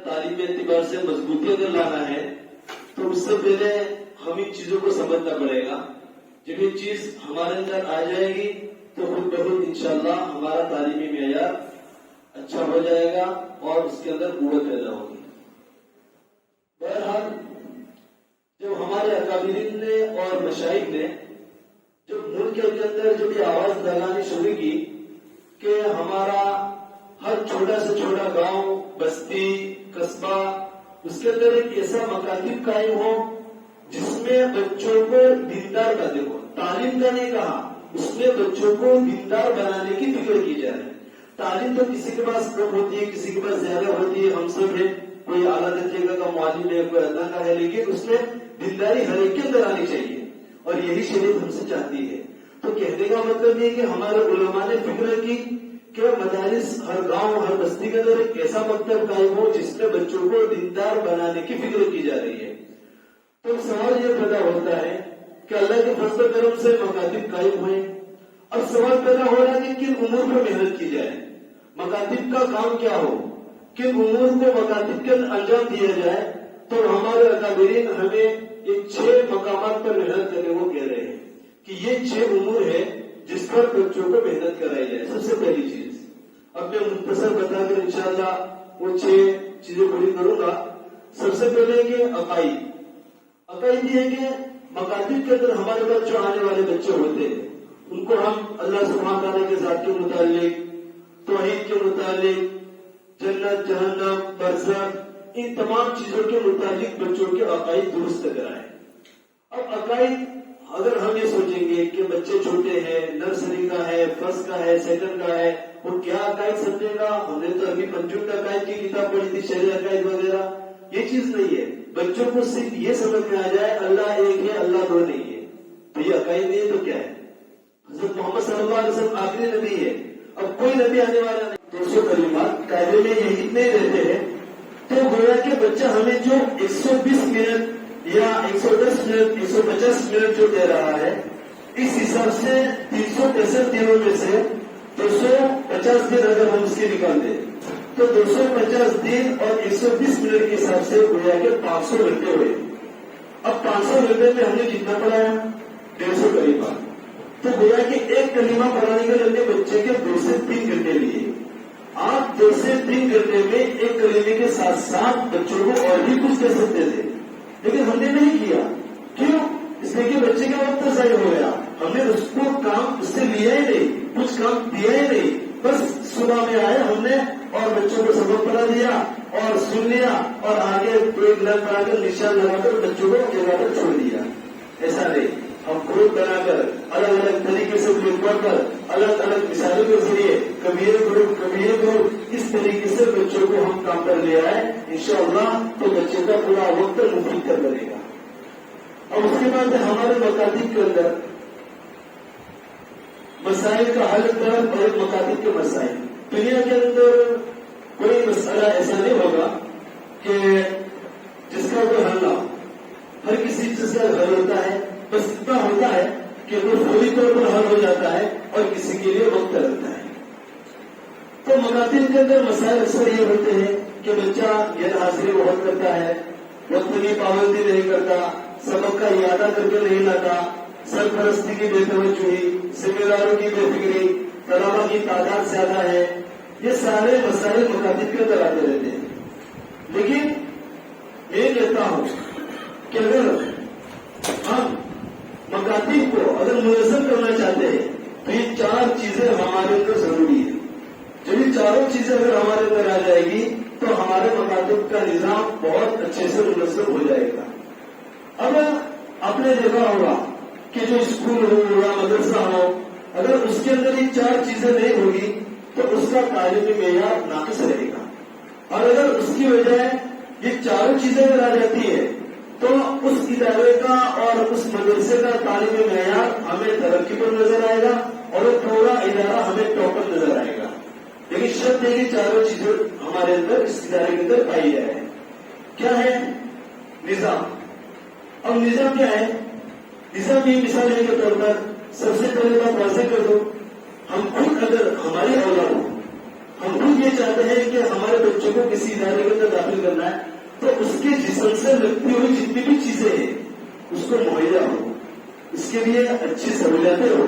تعلیمی اعتبار سے مضبوطی اگر لانا ہے تو اس سے پہلے ہم ان چیزوں کو سمجھنا پڑے گا. جب یہ چیز ہمارے اندر آ جائے گی تو خود بخود انشاءاللہ ہمارا تعلیمی معیار اچھا ہو جائے گا اور اس کے اندر قوت پیدا ہوگی. بہرحال جب ہمارے اکابرین نے اور مشائخ نے جب ملک کے اندر جب یہ آواز لگانی شروع کی کہ ہمارا ہر چھوٹا سے چھوٹا گاؤں، بستی، قصبہ، اس کے اندر ایک ایسا مکاتب قائم ہو جس میں بچوں کو دیندار بنانے کو، تعلیم کا نہیں کہا، اس میں بچوں کو دیندار بنانے کی فکر کی جائے. تعلیم تو کسی کے پاس کم ہوتی ہے، کسی کے پاس زیادہ ہوتی ہے، ہم سب ہیں، کوئی اعلیٰ درجے کا معلم ہے، کوئی ادنا کا ہے، لیکن اس میں دینداری ہر ایک کے اندر آنی چاہیے اور یہی شریعت ہم سے چاہتی ہے. تو کہنے کا مطلب یہ کہ ہمارے علماء نے فکر کی کہ مدارس ہر گاؤں، ہر بستی کے اندر ایک ایسا مکتب قائم ہو جس میں بچوں کو دیندار بنانے کی فکر کی جا رہی ہے. تو سوال یہ پیدا ہوتا ہے کہ اللہ کے فضل و کرم سے مکاتب قائم ہوئے. اب سوال پیدا ہو رہا ہے کہ کن امور پر محنت کی جائے، مکاتب کا کام کیا ہو، کن امور کو مکاتب کے انجام دیا جائے. تو ہمارے اکابرین ہمیں یہ 6 مقامات پر محنت کرنے کو کہہ رہے ہیں کہ یہ 6 امور ہے جس پر بچوں کو محنت کرائی جائے. سب سے پہلی چیز اب میں مختصر بتا کر انشاءاللہ وہ 6 چیزیں پوری کروں گا. سب سے پہلے کہ عقائد یہ ہے کہ مکاتب کے اندر ہمارے پاس جو آنے والے بچے ہوتے ہیں ان کو ہم اللہ سبحانہ تعالیٰ کے ذات کے متعلق، توحید کے متعلق، جنت، جہنم، برزخ، ان تمام چیزوں کے متعلق بچوں کے عقائد درست کرائیں. اب عقائد اگر ہم یہ سوچیں گے کہ بچے چھوٹے ہیں، نرسری کا ہے، فرسٹ کا ہے، سیکنڈ کا ہے، وہ کیا عقائد سمجھے گا؟ ہم نے تو ابھی پنجم عقائد کی کتاب پڑھی تھی، شرعی عقائد وغیرہ. یہ چیز نہیں ہے. بچوں کو صرف یہ سمجھ میں آ جائے اللہ ایک ہے، اللہ دو نہیں ہے. تو یہ عقائد نہیں ہے تو کیا ہے؟ حضرت محمد صلی اللہ علیہ وسلم آخری نبی ہے، اب کوئی نبی آنے والا نہیں. 200 کلمات قاعدے میں یہ اتنے رہتے ہیں. تو گویا کہ بچہ ہمیں جو 120 منٹ یا 110 منٹ 150 منٹ جو دے رہا ہے، اس حساب سے 363 دنوں میں سے 250 دن اگر ہم اس کے نکال دیں تو 250 دن اور 120 منٹ کے حساب سے گویا کہ 500 گھنٹے ہوئے. اب 500 گھنٹے میں ہم نے کتنا پڑھایا؟ 150 کلمہ. تو گویا کہ ایک کلمہ پڑھانے کے لیے بچے کے 2 سے 3 گھنٹے لیے. آپ 2 سے 3 گھنٹے میں ایک کلمے کے ساتھ ساتھ بچوں کو اور بھی کچھ کر سکتے تھے، لیکن ہم نے نہیں کیا. کیوں؟ اس لیے کہ بچے کا وقت ضائع ہو گیا. ہم نے اس کو کام اس سے لیا ہی نہیں، کچھ کام دیا ہی نہیں. بس صبح میں آئے ہم نے اور بچوں کو سبق پڑھا دیا اور سن لیا اور آگے ایک لائن بنا کر نشان لگا کر بچوں کو جگہ پر چھوڑ دیا. ایسا نہیں. ہم گروپ بنا کر الگ الگ طریقے سے پڑھ کر الگ الگ مثالوں کے ذریعے گروپ اس طریقے سے بچوں کو ہم کام کر لیا ہے. انشاءاللہ تو بچے کا پورا وقت مفید کر بنے گا. اور اس کے بعد ہمارے مکاتب کے اندر مسائل کا حل طلب اور مکاتب کے مسائل. دنیا کے اندر کوئی مسئلہ ایسا نہیں ہوگا کہ جس کا کوئی حل نہ ہو. ہر کسی چیز کا حل ہوتا ہے، بس اتنا ہوتا ہے کہ وہ فوری طور پر حل ہو جاتا ہے اور کسی کے لیے وقت لگتا ہے. تو مکاتب کے اندر مسائل اکثر یہ ہوتے ہیں کہ بچہ غیر حاضری بہت کرتا ہے، وقت کی پابندی نہیں کرتا، سبق کا ارادہ کر کے نہیں لاتا، سرپرستی کی بے توجہی، ذمہ داروں کی بے فکری، طلبا کی تعداد زیادہ ہے. یہ سارے مسائل مکاتب کے اندر آتے رہتے ہیں. لیکن میں کہتا ہوں کہ اگر ہم مکاتب کو اگر منظم کرنا چاہتے ہیں تو یہ 4 چیزیں ہمارے اندر ضروری ہے. جب یہ 4 چیزیں اگر ہمارے اندر آ جائے گی تو ہمارے مکاتب کا نظام بہت اچھے سے منظم ہو جائے گا. اب آپ نے دیکھا ہوگا کہ جو اسکول ہو یا مدرسہ ہو، اگر اس کے اندر یہ 4 چیزیں نہیں ہوگی تو اس کا تعلیمی معیار ناقص رہے گا. اور اگر اس کی وجہ یہ 4 چیزیں اگر آ جاتی ہے تو اس ادارے کا اور اس مدرسے کا تعلیمی معیار ہمیں ترقی پر نظر آئے گا اور وہ پورا ادارہ ہمیں ٹاپ پر نظر آئے گا. لیکن شرط ہے کہ 4 چیزیں ہمارے اندر اس ادارے کے اندر پائی جائے. کیا ہے؟ نظام. اب نظام کیا ہے؟ نظام یہ مثال کے طور پر سب سے پہلے بات واضح کر دو، ہم خود اگر ہماری اولاد ہو हम खुद یہ چاہتے ہیں کہ ہمارے بچوں کو کسی ادارے کے اندر داخل کرنا ہے تو اس کے جسم سے لگتی ہوئی جتنی بھی چیزیں ہیں اس کو مہیا ہو، اس کے لیے اچھی سہولیاتیں ہو،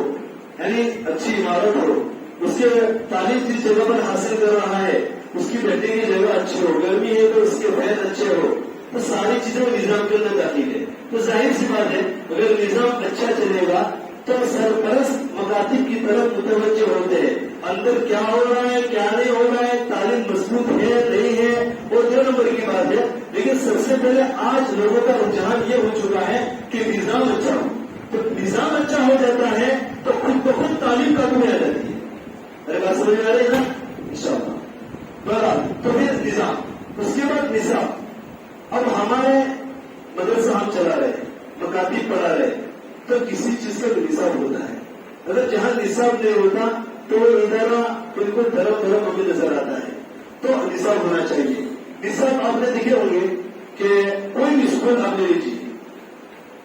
یعنی اچھی عمارت ہو، اس کے تعلیم جس جگہ پر حاصل کر رہا ہے اس کی بیٹھنے کی جگہ اچھی ہو، گرمی ہے تو اس کے فین اچھے ہو، تو ساری چیزیں نظام کے اندر داخل ہے. تو ظاہر سی بات ہے اگر نظام اچھا چلے گا تو سرپرست مکاتب کی طرف متوجہ ہوتے ہیں. اندر کیا ہو رہا ہے کیا نہیں ہو رہا ہے، تعلیم مضبوط ہے نہیں ہے، وہ 2 نمبر کی بات ہے. لیکن سب سے پہلے آج لوگوں کا رجحان یہ ہو چکا ہے کہ نظام اچھا ہو. تو نظام اچھا ہو جاتا ہے تو خود بخود تعلیم قابو میں آ جاتی ہے. ارے بات سمجھ میں آ رہی ہے نا؟ انشاءاللہ. بہرحال تو پھر نظام، اس کے بعد نصاب. اب ہمارے مدرسہ ہم چلا رہے ہیں، مکاتب پڑھا رہے تو کسی چیز کا نصاب ہوتا ہے. اگر جہاں نصاب نہیں ہوتا تو وہ ادارہ بالکل دھرم ہمیں نظر آتا ہے. تو نصاب ہونا چاہیے. نصاب آپ نے دیکھے ہوں گے کہ کوئی بھی اسکول آپ لے لیجیے،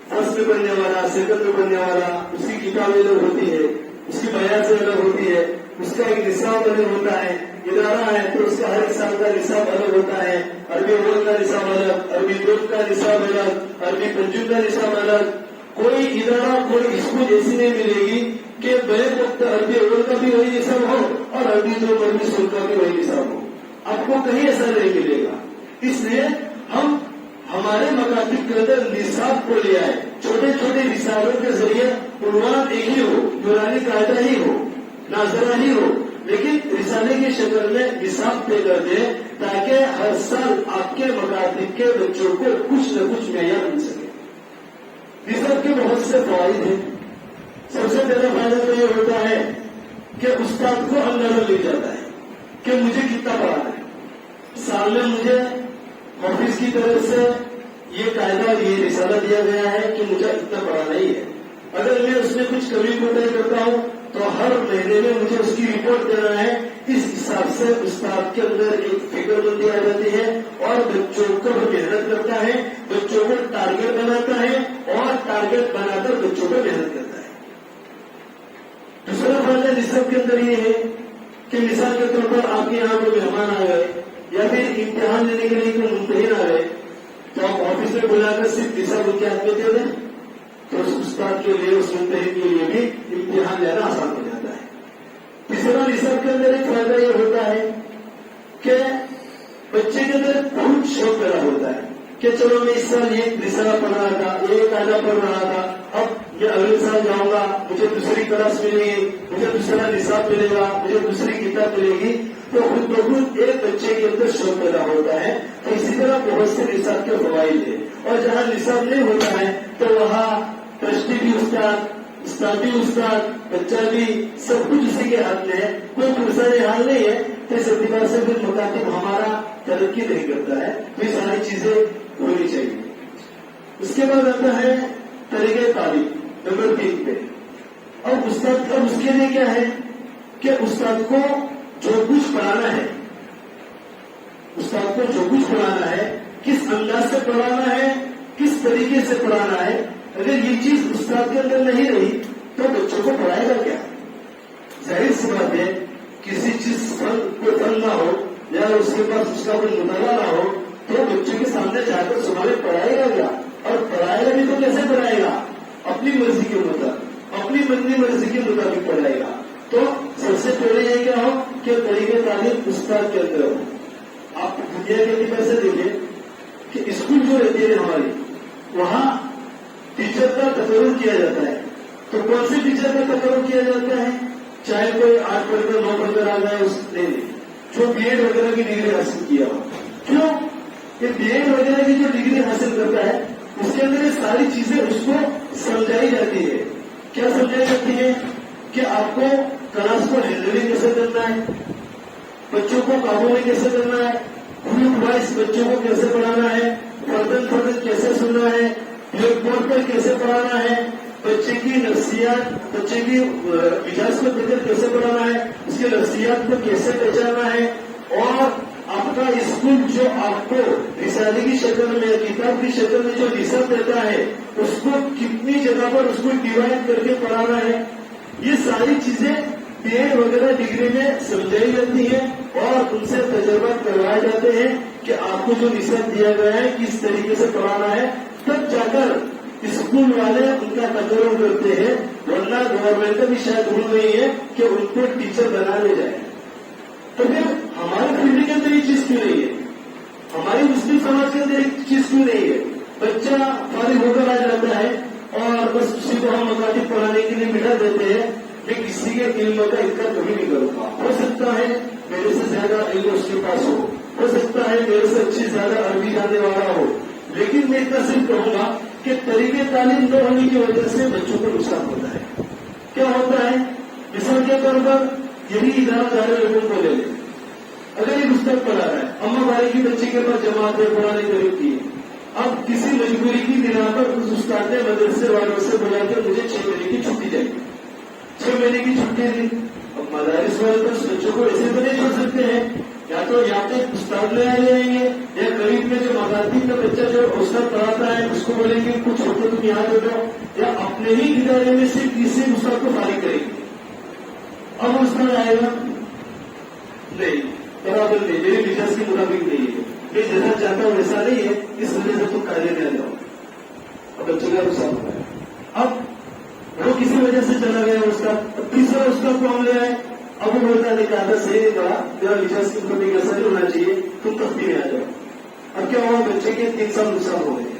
فرسٹ میں پڑھنے والا، سیکنڈ میں پڑھنے والا، اس کی کتابیں الگ ہوتی ہے، اس کی بیان سے الگ ہوتی ہے، اس کا ایک نصاب الگ ہوتا ہے. ادارہ ہے تو اس کا ہر ایک سال کا نصاب الگ ہوتا ہے. عربی اول کا نصاب الگ، عربی دور کا نصاب الگ، عربی پنجم کا نصاب الگ. کوئی ادارہ کوئی اسکول ایسی نہیں ملے گی کہ بیک وقت عربی اول کا بھی وہی نصاب ہو اور عربی دور عربی سول کا بھی وہی نصاب ہو. آپ کو کہیں ایسا نہیں ملے گا. اس لیے ہم ہمارے مکاتب کے اندر نصاب کو لے آئے. چھوٹے چھوٹے نصابوں کے ذریعے عنوان ایک ہی ہو، نورانی قاعدہ ہی ہو، ناظرہ ہی ہو، لیکن رسالے کی شکل میں نصاب طے کر دیں تاکہ ہر سال آپ کے مکاتب کے بچوں کو کچھ نہ کچھ معیار مل سکے. نصاب کے بہت سے فوائد ہیں. سب سے پہلا فائدہ تو یہ ہوتا ہے کہ استاد کو اندازہ لے جاتا ہے کہ مجھے کتنا پڑھانا ہے. سال میں مجھے آفس کی طرف سے یہ قاعدہ یہ رسالہ دیا گیا ہے کہ مجھے اتنا پڑھانا ہی ہے. اگر میں اس میں کچھ کمی کوتاہی کرتا ہوں تو ہر مہینے میں مجھے اس کی رپورٹ دینا ہے. اس حساب سے استاد کے اندر ایک فکر بندی آ جاتی ہے اور بچوں کو محنت کرتا ہے، بچوں کو ٹارگیٹ بناتا ہے اور ٹارگیٹ بنا کر بچوں کو محنت کرتا ہے. دوسرا فائدہ نصاب کے اندر یہ ہے کہ مثال کے طور پر آپ کے یہاں کوئی مہمان آ گئے یا پھر امتحان لینے کے لیے کوئی ممتحن آ گئے تو آپ آفس میں بلا کر صرف نصاب ان کے ہاتھ میں دے دیں تو اس استاد کے لیے اس ممتحن کے لیے بھی امتحان لینا آسان ہو جاتا ہے. تیسرا نصاب کے اندر ایک فائدہ یہ ہوتا ہے کہ بچے کے اندر بہت شوق پیدا ہوتا ہے کہ چلو میں اس سال یہ رسالہ پڑھ رہا تھا، یہ قاعدہ پڑھ رہا تھا، اب میں اگلے سال جاؤں گا، مجھے دوسری کلاس ملے گی، مجھے دوسرا نصاب ملے گا، مجھے دوسری کتاب ملے گی. تو خود بخود ایک بچے کے اندر شوق پیدا ہوتا ہے. تو اسی طرح بہت سے نصاب کے فوائد ہیں. اور جہاں نصاب نہیں ہوتا ہے تو وہاں ٹرسٹی بھی استاد، استاد بھی استاد، بچہ بھی، سب کچھ اسی کے ہاتھ میں ہے. کوئی پرسانی حال نہیں ہے. تو اس اعتبار سے پھر مکاتب ہمارا ترقی نہیں کرتا ہے. تو یہ ساری چیزیں ہونی چاہیے. اس کے بعد آتا ہے طریقہ تعلیم نمبر 3 پہ. اور استاد اب اس کے لیے کیا ہے کہ استاد کو جو کچھ پڑھانا ہے، استاد کو جو کچھ پڑھانا ہے، کس انداز سے پڑھانا ہے، کس طریقے سے پڑھانا ہے. اگر یہ چیز استاد کے اندر نہیں رہی تو بچوں کو پڑھائے گا کیا؟ ظاہر سی بات ہے کسی چیز کوئی فن نہ ہو یا اس کے پاس اس کا کوئی مطالعہ نہ ہو تو بچوں کے سامنے جا کر سنبھالے پڑھائے گا کیا؟ اور پڑھائے گا بھی تو کیسے پڑھائے گا؟ اپنی مرضی کے مطابق، اپنی مرضی کے مطابق پڑھائے گا. تو سب سے پہلے یہ کیا ہو کہ طریقہ تعلیم استاد کے اندر ہو. آپ دنیا کے اعتبار سے دیکھیں کہ اسکول جو رہتی ہے ہماری وہاں ٹیچر کا تقرر کیا جاتا ہے. تو کون سے ٹیچر کا تقرر کیا جاتا ہے؟ چاہے کوئی 8 پڑھ کر 9 پڑھ کر آ جائے اس نے جو بی ایڈ وغیرہ کی ڈگری حاصل کیا ہو. کیوں کہ بی ایڈ وغیرہ کی جو ڈگری حاصل کرتا ہے اس کے اندر یہ ساری چیزیں اس کو سمجھائی جاتی ہے. کیا سمجھائی جاتی ہے کہ آپ کو کلاس کو ہینڈلنگ کیسے کرنا ہے، بچوں کو قابو میں کیسے کرنا ہے، گروپ وائز بچوں کو کیسے پڑھانا ہے، فردن کیسے سننا ہے، بلیک بورڈ پر کیسے پڑھانا ہے، بچے کی نفسیات، بچے کی مزاج کو دیکھ کر کیسے پڑھانا ہے، اس کی نفسیات کو کیسے پہچاننا ہے. اور آپ کا اسکول جو آپ کو رسالے کی شکل میں، کتاب کی شکل میں جو نصاب دیتا ہے اس کو کتنی جگہ پر اس کو ڈیوائڈ کر کے پڑھانا ہے. یہ ساری چیزیں पेड़ वगैरह डिग्री में समझाई जाती है और उनसे तजर्बा करवाए जाते हैं कि आपको जो निशान दिया गया है किस तरीके से पढ़ाना है, तब जाकर स्कूल वाले उनका तकर्रुर करते हैं। वरना गवर्नमेंट का भी शायद रूल नहीं है कि उनको टीचर बना ले जाए। तो फिर हमारे फील्ड के अंदर ये चीज क्यों नहीं है? हमारी मुस्लिम समाज के अंदर एक चीज क्यों नहीं है? बच्चा फारिग होकर आ जाता है और बस उसी को हम मकातिब पढ़ाने के लिए बिठा देते हैं। मैं किसी के इल्म का इनका कभी नहीं करूंगा। हो सकता है मेरे से ज्यादा इल्म उसके पास हो सकता है मेरे से अच्छी ज्यादा अरबी जानने वाला हो, लेकिन मैं इतना सिर्फ कहूंगा कि तरीके तालीम न होने की वजह से बच्चों को नुकसान होता है। क्या होता है? मिसाल के तौर पर यही इदारा दारे लोगों को ले लें। अगर ये पुस्तक पढ़ा रहा है, अम्मा बारी की बच्चे के पास जमात है, पढ़ाने करीब की है, अब किसी मजबूरी की बिना पर उस उस्ताद ने मदरसे वालों से बुलाकर मुझे 6 महीने की छुट्टी चाहिए। 6 महीने की छुट्टी दी। अब मदारिस वाले तो बच्चों को ऐसे तो नहीं छोड़ सकते हैं, या तो यहाँ पे उस्ताद ले आएंगे या करीब में जो मकातिब का बच्चा जो उस्ताद पढ़ाता है उसको बोलेंगे कुछ होते तुम यहाँ दे दो, या अपने ही इदारे में से किसी उस्ताद को फारिग करेंगे। अब उस्ताद आएगा नहीं, बराबर नहीं, मेरे मिजाज के मुताबिक नहीं है, मैं जैसा चाहता हूँ वैसा नहीं है, इस वजह से तुम कार्य में आ जाओ। अब बच्चों का नुकसान होता है। अब वो किसी वजह से चला गया उसका, तीसरा उसका फॉर्म ले आए। अब वो बोलता है कहा सही नहीं पड़ा, मेरा मिजाज के मुताबिक ऐसा नहीं होना चाहिए, तुम तफ्ती में आ जाओ। अब क्या हुआ? बच्चे के 3 साल नुकसान हो गए।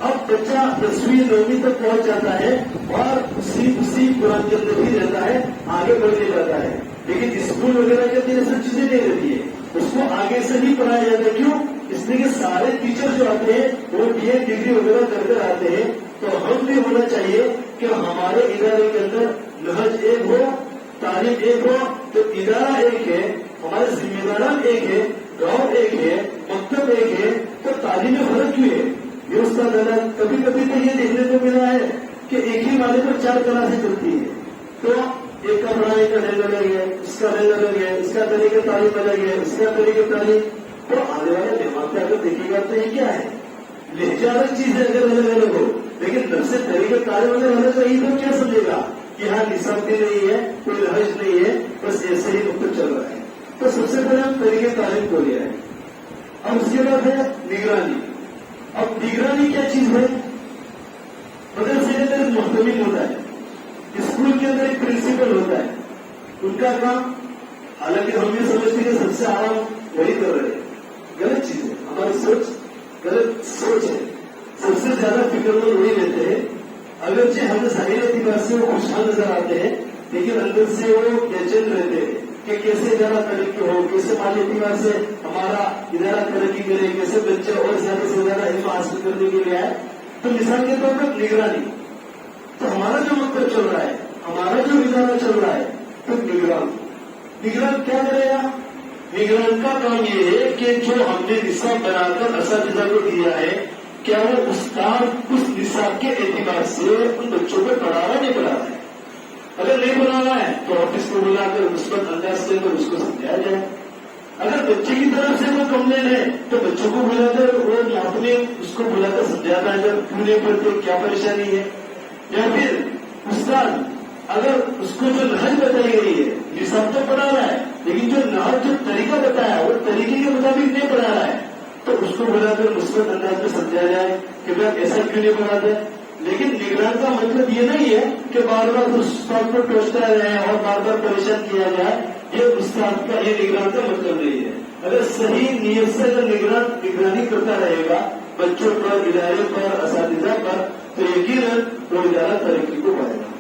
अब बच्चा 10वीं 9वीं तक पहुंच जाता है और उसी कुरान के अंदर ही रहता है, आगे बढ़ नहीं पाता है। लेकिन स्कूल वगैरह के अंदर सब चीजें नहीं रहती है, उसको आगे से नहीं पढ़ाया जाता। क्यों? इसलिए कि सारे टीचर जो आते हैं वो BA डिग्री वगैरह करके आते हैं। तो हम भी होना चाहिए कि हमारे इदारे के अंदर नहज एक हो, तालीम एक हो, तो इदारा एक है, हमारे जिम्मेदारान एक है, गांव एक है, मकतब एक है, तो तालीम में फर्क क्यों है? ये उसका गलत। कभी कभी तो ये देखने को मिला है कि एक ही वाले पर 4 क्लासें चलती है, तो एक का पढ़ाने का ढंग अलग है, इसका ढंग अलग है, इसका तरीके तालीम अलग है, इसका तरीके तालीम। तो आने वाले मेहमान पे अगर देखेगा तो ये क्या है? लहजा अलग चीज है अगर अलग अलग हो, लेकिन नफ्से तरीके तालीम अगर अलग है तो क्या समझेगा कि यहाँ निसाब भी नहीं है, कोई लहज नहीं है, बस ऐसे ही मुक्त चल रहा है। तो सबसे पहले हम तरीके तालीम को लिया है। अब उसके बाद है निगरानी। अब निगरानी क्या चीज है? मदरसे के अंदर मुहतमिल होता है, स्कूल के अंदर एक प्रिंसिपल होता है, उनका काम, हालांकि हम ये समझते हैं सबसे आराम वही कर रहे हैं, गलत चीज है, हमारी सोच गलत सोच है। सबसे ज्यादा फिक्रमंद वही रहते हैं, अगरचे हम जाहिर एतबार से वो खुशहाल नजर आते हैं, लेकिन अंदर से वो बेचैन रहते हैं कि कैसे इदारा तरक्की हो, कैसे माली एतबार से हमारा इदारा तरक्की करे, कैसे बच्चे और ज्यादा से ज्यादा इल्म हासिल करने के लिए आए। तो मिसाल के तौर पर निगरानी, तो हमारा जो मकसद चल रहा है, हमारा जो इदारा चल रहा है, तो निगरान क्या करेगा? निगरान का काम ये है कि जो हमने निसाब बनाकर असातिज़ा को दिया है, क्या वो उस्ताद उस निसाब के एतबार से उन बच्चों को पढ़ा रहा है, नहीं पढ़ा रहा है? अगर नहीं पढ़ा रहा है तो ऑफिस को बुलाकर मुस्बत अंदाज से तो उसको समझाया जाए। अगर बच्चे की तरफ से वो कंप्लेन है तो बच्चों को बुलाकर वो अपने उसको बुलाकर समझाता है जब क्यों नहीं पढ़ते, क्या परेशानी है। या फिर उस्ताद अगर उसको जो नहज बताई गई है, निसाब तो पढ़ा रहा है, लेकिन जो नहज जो तरीका बताया वो तरीके के मुताबिक नहीं पढ़ा रहा है, तो उसको बुलाकर मुस्बत अंदाज में समझाया जाए कि भाई ऐसा क्यों नहीं पढ़ाते। लेकिन निगरान का मतलब ये नहीं है कि बार बार उस्ताद को टोचता रहे और बार बार परेशान किया जाए, ये उस्ताद का, ये निगरान का मतलब नहीं है। अगर सही नीयत से अगर निगरानी करता रहेगा बच्चों पर, इदारे पर, असातिज़ा पर, तो यकीनन वो इदारा तरक्की को पाएगा।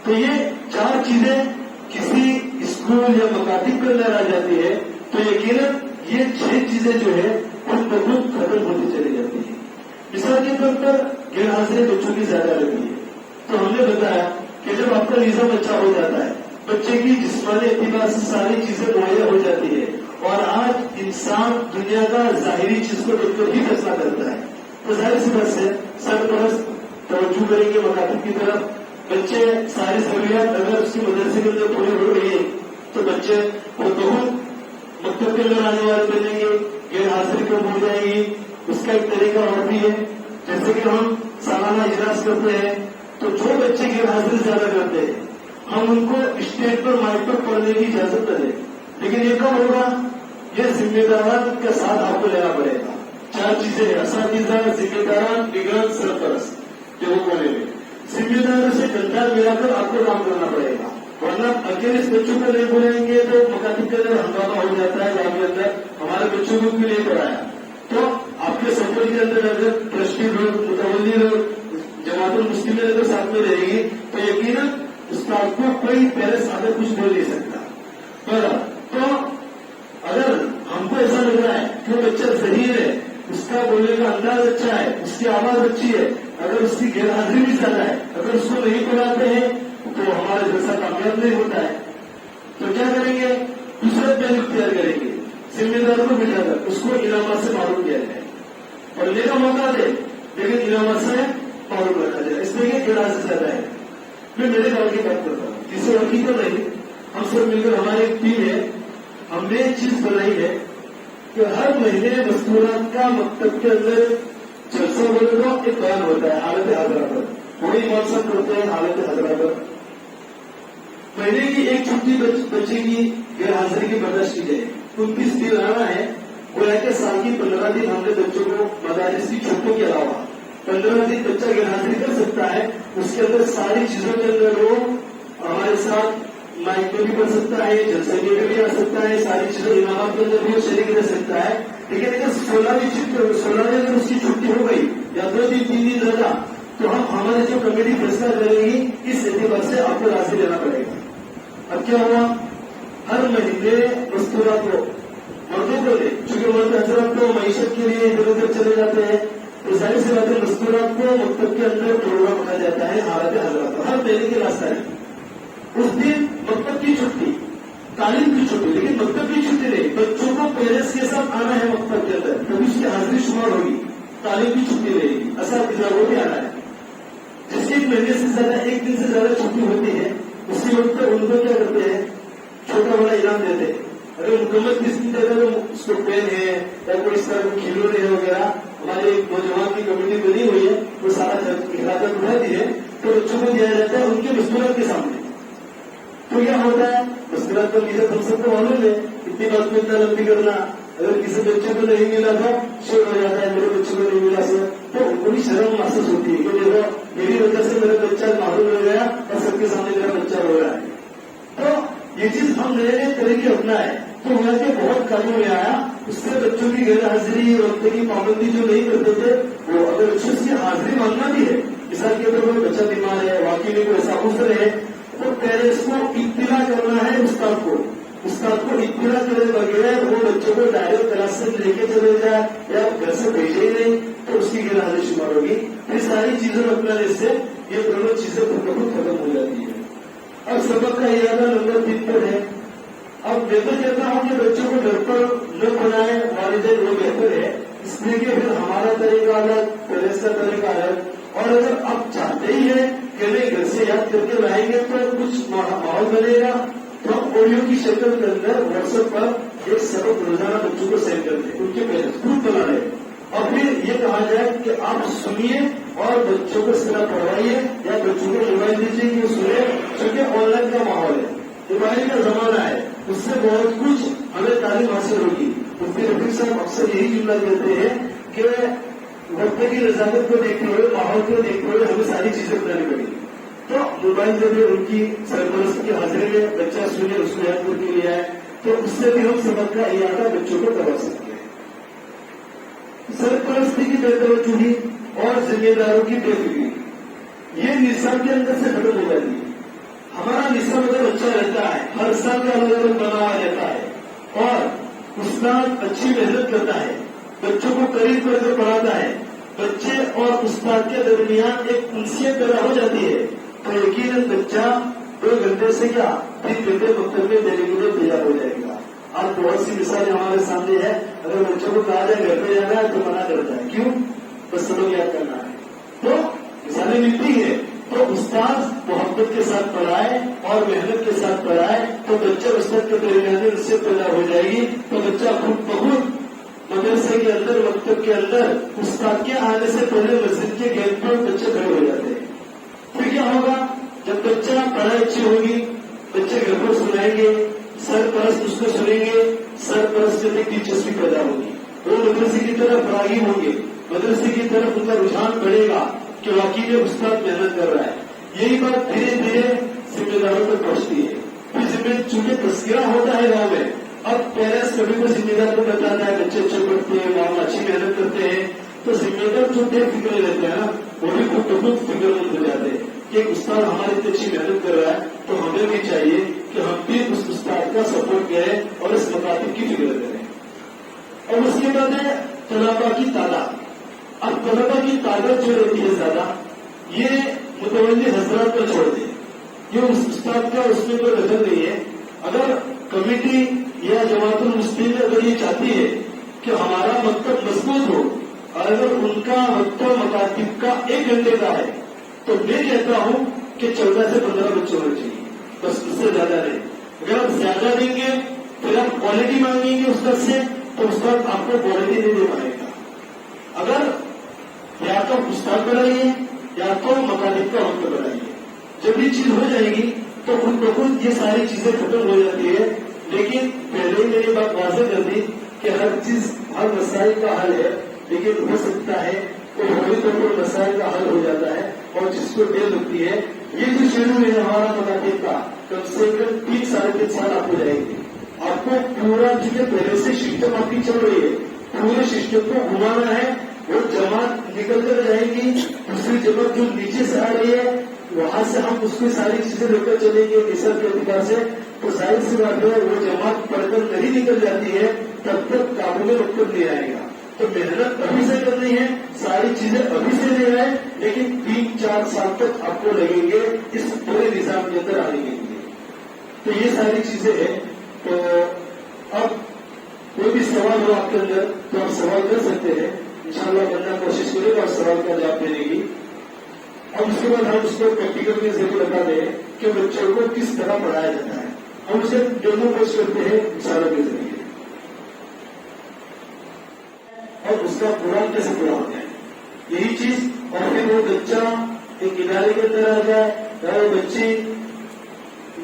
तो ये 4 चीजें किसी स्कूल या मकातिब के अंदर आ जाती है, तो यकीनन ये 6 चीजें जो है खुद ब खुद खत्म होती चली जाती है। मिसाल के तौर पर गैर हाजिर बच्चों की ज्यादा रहती है, तो हमने बताया कि जब आपका निज़ाम अच्छा हो जाता है, बच्चे की जिस्मानी एतबार से सारी चीजें मुहैया हो जाती है, और आज इंसान दुनिया का जाहिरी चीज को देखकर ही फैसला करता है, तो जाहिर सी बात है सरपरस्त तवज्जो करेंगे मकातिब की तरफ। बच्चे सारी जरूरियात अगर उसकी मदरसे के अंदर पूरी हो रही है तो बच्चे वो बहुत मकतब के अंदर आने वाले बनेंगे, गैर हाजिर कम हो जाएगी। उसका एक तरीका और भी है, जैसे कि हम सालाना इजलास करते हैं तो जो बच्चे गैर हाजिर ज्यादा करते हैं हम उनको स्टेज पर माइक पर पढ़ने की इजाजत न दें, लेकिन ये कब होगा? ये जिम्मेदारान के साथ आपको लेना पड़ेगा। 4 चीजें हैं, असातिज़ा, जिम्मेदारान, निगरान, सरपरस्त, जो वो बोलेंगे। जिम्मेदारों से कंधा मिलाकर आपको काम करना पड़ेगा, वरना अकेले इस बच्चों को नहीं बोलेंगे तो मकातिब के अंदर हंगामा हो जाता है। गांव के अंदर हमारे बच्चों को भी नहीं पढ़ाया, तो आपके सफर के अंदर अगर ट्रस्टी लोग, मुतवल्ली लोग, जमातुल मुस्लिमीन अगर साथ में रहेगी तो यकीनन उसका आपको कोई पेरेंट्स आकर कुछ बोल नहीं सकता। पर तो अगर हमको ऐसा लग रहा है कि वो बच्चा सही है, उसका बोलने का अंदाज अच्छा है, उसकी आवाज अच्छी है, अगर उसकी गैरहाजिरी भी ज्यादा है, अगर उसको नहीं पढ़ाते हैं तो हमारा जैसा कामयाब नहीं होता है, तो क्या करेंगे? दूसरा प्लान इख्तियार करेंगे, जिम्मेदार को बिठाकर उसको इनामत से मालूम किया जाए, पढ़ने का मौका दे लेकिन इनामत से मालूम रखा जाए, इसलिए गैरहाजिर ज्यादा है। मैं मेरे गाँव की बात करता हूँ, किसी और की तो नहीं, हम सब मिलकर हमारी एक टीम है, हमने एक चीज बनाई है कि हर महीने मस्तूरात का मकतब के अंदर जलसा बोले तो एक बयान होता है हालत हाजरा पर, कोई मौसम करते हैं हालत हाजरा पर। महीने की एक छुट्टी बच्चे की गैरहाजिरी की बर्दाश्त की जाए। 29 दिन आना है, गोया के साल की 15 दिन हमने बच्चों को मदारिस की छुट्टियों के अलावा 15 दिन बच्चा गैरहाजिरी कर सकता है। उसके अंदर सारी चीजों के अंदर वो हमारे साथ माइक में भी पढ़ सकता है, जलसे में भी आ सकता है, सारी चीजों इनाम के अंदर भी शरीक रह सकता है। लेकिन अगर 16वीं अगर उसकी छुट्टी हो गई या 2 दिन 3 दिन ज्यादा, तो हम हमारी जो कमेटी फैसला करेगी इस एतबार से आपको राशि देना पड़ेगा। अब क्या हुआ? हर महीने मस्तूरात को मर्दों को दे, चूंकि मर्द हजरत तो मईशत के लिए इधर उधर चले जाते हैं, तो जाहिर सी बात है मस्तूरात को मकतब के अंदर प्रोग्राम रखा जाता है हालत हजरत हर महीने की लास्ट तारीख। उस दिन मकतब की छुट्टी, तालीम की छुट्टी, लेकिन मकतब की छुट्टी नहीं, बच्चों को पेरेंट्स के साथ आना है मकतब के अंदर, तभी उसकी हाजिरी शुमार होगी, तालीम की छुट्टी रहेगी, असातिज़ा को भी आना है। जिसकी 1 महीने से ज्यादा, 1 दिन से ज्यादा छुट्टी होती है, उसी वक्त उनको क्या करते हैं? छोटा बड़ा इनाम देते हैं। अगर मुकम्मल किस दिन देता तो उसको पेन है या कोई इस तरह के खिलौने है वगैरह, हमारी नौजवान की कमेटी बनी हुई है, वो सारा खिलाकर उठाती है, तो बच्चों को दिया जाता है उनके मस्तूरात के सामने। तो क्या होता है? मस्तूरात का मीज़ा हम सबको मालूम है, इतनी बात को इतना लंबी करना, अगर किसी बच्चे को नहीं मिला तो शेर हो जाता है, मेरे बच्चे को नहीं मिला सर, तो उनको भी शर्म महसूस होती है कि देखो मेरी वजह से मेरा बच्चा मालूम हो गया और सबके सामने मेरा बच्चा रो रहा है। तो ये चीज हम नए नए तरीके अपना है, तो वहां के बहुत कानून में आया, उससे बच्चों की गैर हाजिरी, वक्त की पाबंदी जो नहीं करते थे, वो अगर बच्चों उसकी हाजिरी मांगना भी है, मिसाल के तौर पर बच्चा बीमार है, वाकई में कोई ऐसा उज्र है, तो पेरेंट्स को इत्तिला करना है उस्ताद को इत्तिला करे बगैर वो बच्चों को डायरेक्ट क्लास से लेके चले जाए या घर से भेजे ही नहीं, तो उसकी गैर हाजिरी शुमार होगी। ये सारी चीजों में अपनाने से ये दोनों चीजें खुद खत्म हो जाती है। अब सबक का इरादा नंबर 3 पर है। अब मैं तो कहता हूं कि बच्चों को घर पर न पढ़ाएं, वालिदैन वो बेहतर है, इसलिए कि फिर हमारा तरीका अलग, पेरेंट्स का तरीका अलग। और अगर आप चाहते ही है कि नहीं घर से याद करके लाएंगे तो कुछ माहौल बनेगा, तो हम ऑडियो की शक्ल के अंदर व्हाट्सएप पर एक सबक रोजाना बच्चों को सेंड कर दें, उनके पेरेंट्स खुद बना रहे, और फिर ये कहा जाए कि आप सुनिए और बच्चों को इस तरह पढ़वाइए या बच्चों को मोबाइल दीजिए कि वो सुने, क्योंकि ऑनलाइन का माहौल है, मोबाइल का जमाना है, उससे बहुत कुछ हमें तालीम हासिल होगी। मुफ्ती रफीक साहब अक्सर यही जुमला कहते हैं कि वक्त की नजाकत को देखते हुए, माहौल को देखते हुए हमें सारी चीजें अपनानी पड़ेगी। तो मोबाइल जब उनकी सरपरस्त की हाजिरी में बच्चा सुने, उसको याद करके लिया है, तो उससे भी हम सबक का इरादा बच्चों को करवा सकते हैं। सरपरस्ती की बेतवज्जुही और जिम्मेदारों की बेफिक्री, ये निसाब के अंदर से खत्म हो जाती है। हमारा निसाब अगर अच्छा रहता है, हर साल का अलग अलग बना हुआ रहता है, और उस्ताद अच्छी मेहनत करता है, बच्चों को करीब करके पढ़ाता है, बच्चे और उस्ताद के दरमियान एक उनसियत पैदा हो जाती है, तो यकीनन बच्चा 2 घंटे से क्या 3 घंटे मकतब में देने के लिए तैयार हो जाएगा। आज बहुत सी मिसाल हमारे सामने है, अगर बच्चों को कहा जाए घर पे जाना है तो मना करता है, क्यों? बस सबक याद करना है। तो मिसालें मिलती है, तो उस्ताद मोहब्बत के साथ पढ़ाए और मेहनत के साथ पढ़ाए, तो बच्चा उस्ताद के दरमियान उससे पैदा हो जाएगी, तो बच्चा खुद बहुत मदरसे के अंदर, मकतब के अंदर उस्ताद के आने से पहले मस्जिद के गेट पर बच्चे खड़े हो जाते हैं। फिर क्या होगा? جب بچہ پڑھائی اچھی ہوگی، بچے گھر پر سنائیں گے، سرپرست اس کو سنیں گے، سرپرست میں دلچسپی پیدا ہوگی، وہ مدرسے کی طرف راغب ہوں گے، مدرسے کی طرف ان کا رجحان بڑھے گا کہ واقعی میں استاد محنت کر رہا ہے. یہی بات دھیرے دھیرے ذمہ داروں تک پہنچتی ہے. پھر چونکہ تذکرہ ہوتا ہے گاؤں میں، اب پیرنٹس کبھی کو ذمہ دار کو بتاتا ہے بچے اچھے پڑھتے ہیں، گاؤں میں اچھی محنت کرتے ہیں، تو ذمہ دار جو بے فکر رہتے ہیں نا، وہ بھی خود بخود فکر مند ہو جاتے ہیں کہ ایک استاد ہماری اتنی اچھی محنت کر رہا ہے تو ہمیں بھی چاہیے کہ ہم بھی اس استاد کا سپورٹ کریں اور اس مطابق کی فکر کریں. اور اس کے بعد ہے طلبا کی تعداد. اب طلبا کی تعداد جو رہتی ہے زیادہ، یہ متولی حضرات پر چھوڑ دیں، یہ اس استاد کا اس میں کوئی نظر نہیں ہے. اگر کمیٹی یا جماعت المسلمین اگر یہ چاہتی ہے کہ ہمارا مکتب مضبوط ہو، اور اگر ان کا مکتب مکاتب کا 1 گھنٹے کا ہے تو میں کہتا ہوں کہ 14 سے 15 بچے ہونے چاہیے، بس اس سے زیادہ نہیں. اگر آپ زیادہ دیں گے پھر آپ کوالٹی مانگیں گے استاد سے تو استاد آپ کو کوالٹی نہیں دے پائے گا. اگر یا تو استاد بڑھائیے یا تو مکاتب کا وقت بڑھائیے. جب یہ چیز ہو جائے گی تو خود بخود یہ ساری چیزیں ختم ہو جاتی ہے. لیکن پہلے ہی میری بات واضح کر دی کہ ہر چیز ہر مسائل کا حل ہے، لیکن ہو سکتا ہے تو ہولی طور پر مسائل کا حل ہو جاتا ہے اور جس کو دیر لگتی ہے. یہ جو شیڈول ہے ہمارا مکاتب کا کم سے کم 3 ساڑھے 3 سال آپ کو جائے گی. آپ کو پورا چونکہ پہلے سے سسٹم آپ کی چل رہی ہے، پورے سسٹم کو گھمانا ہے. وہ جماعت نکل کر جائے گی، دوسری جماعت جو نیچے سے آ رہی ہے وہاں سے ہم اس کی ساری چیزیں لے کر چلیں گے نصاب کے اعتبار سے. تو ظاہر سی بات ہے وہ جماعت پڑھ کر نہیں نکل جاتی ہے تب تک قابو میں مکتب نہیں آئے گا. تو محنت ابھی سے کرنی ہے، ساری چیزیں ابھی سے لے آئے، لیکن 3-4 سال تک آپ کو لگیں گے اس پورے نظام کے اندر آنے کے لیے. تو یہ ساری چیزیں ہیں. تو اب کوئی بھی سوال ہو آپ کے اندر تو آپ سوال کر سکتے ہیں، انشاءاللہ بندہ کوشش کرے گا اور سوال کا جواب دینے کی. اب اس کے بعد ہم اس کو پریکٹیکل کے ذریعے بتا دیں کہ بچوں کو کس طرح پڑھایا جاتا ہے. ہم اسے ڈیمو کوچ کرتے ہیں مثالوں کے ذریعے، اور اس کا پروگرام کیسے پورا ہوتا ہے یہی چیز. اور پھر وہ بچہ ایک ادارے کے اندر آ جائے یا وہ بچی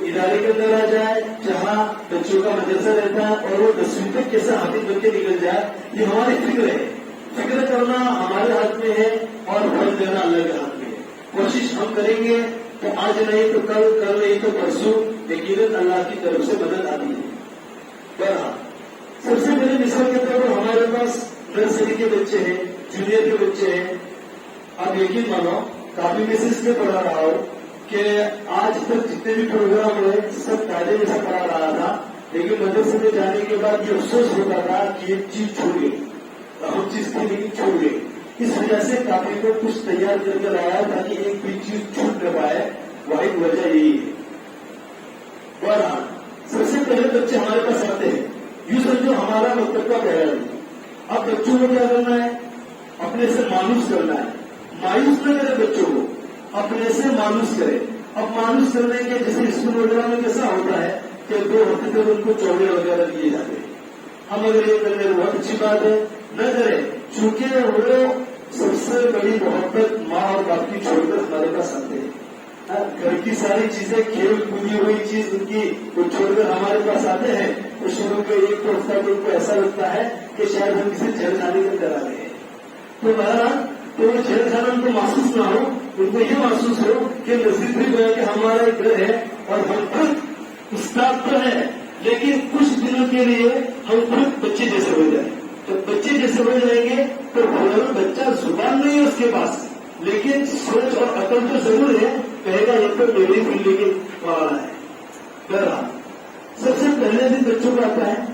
ادارے کے اندر آ جائے جہاں بچوں کا مدرسہ رہتا ہے اور وہ 10ویں تک کیسے حافظ بن کے نکل جائے، یہ ہماری فکر ہے. فکر کرنا ہمارے ہاتھ میں ہے اور پھل دینا اللہ کے ہاتھ میں ہے. کوشش ہم کریں گے تو آج نہیں تو کل نہیں تو پرسوں یقیناً اللہ کی طرف سے مدد آتی ہے. بہرحال سب سے پہلے مثال کے طور پر ہمارے پاس نرسری کے بچے ہیں، جونیئر کے بچے ہیں. آپ یقین مانو کافی میسج میں پڑھا رہا ہوں کہ آج تک جتنے بھی پروگرام ہوئے سب قاعدے میں سے پڑھا رہا تھا، لیکن مدرسے میں جانے کے بعد یہ افسوس ہوتا تھا کہ یہ چیز چھوٹ گئی، ہم چیز تھی لیکن چھوٹ گئی. اس وجہ سے کافی کو کچھ تیار کر کے لایا تاکہ ایک بھی چیز چھوٹ نہ پائے. واحد وجہ یہی ہے. بہرحال سب سے پہلے بچے ہمارے پاس آتے ہیں، یوں سمجھو ہمارا مکتب کا پہلا دن. اب بچوں کو کیا کرنا ہے؟ اپنے سے مانوس کرنا ہے. مایوس نہ کرے بچوں کو، اپنے سے مانوس کرے. اب مانوس کرنے کے جیسے اسکول وغیرہ میں کیسا ہوتا ہے کہ 2 ہفتے تک ان کو چوڑے وغیرہ دیے جاتے ہیں. ہم اگر یہ کرنے بہت اچھی بات ہے، نہ کریں. چونکہ وہ سب سے بڑی محبت ماں اور باپ کی چھوڑ کر ہمارے پاس آتے ہیں. گھر کی ساری چیزیں کھیل کودی ہوئی چیز ان کی وہ چھوڑ کر ہمارے پاس آتے ہیں. تو شروع کے ایک ہفتہ کو ان کو ایسا لگتا ہے کہ شاید ہم کسی جیل خانے کے اندر آ گئے ہیں. تو بہرحال تو وہ جیل خانہ ان کو محسوس نہ ہو، ان کو یہ محسوس ہو کہ نزدیک بھی گیا کہ ہمارا ایک گھر ہے اور ہم خود استاد تو ہے لیکن کچھ دنوں کے لیے ہم خود بچے جیسے ہو جائیں. تو بچے جیسے ہو جائیں گے تو بچہ زبان نہیں ہے اس کے پاس، لیکن سوچ اور عقل تو ضرور ہے. کہے گا یہ تو میری فیلڈ کے پڑھانا ہے. بہرحال سب سے پہلے دن بچوں کو آتا ہے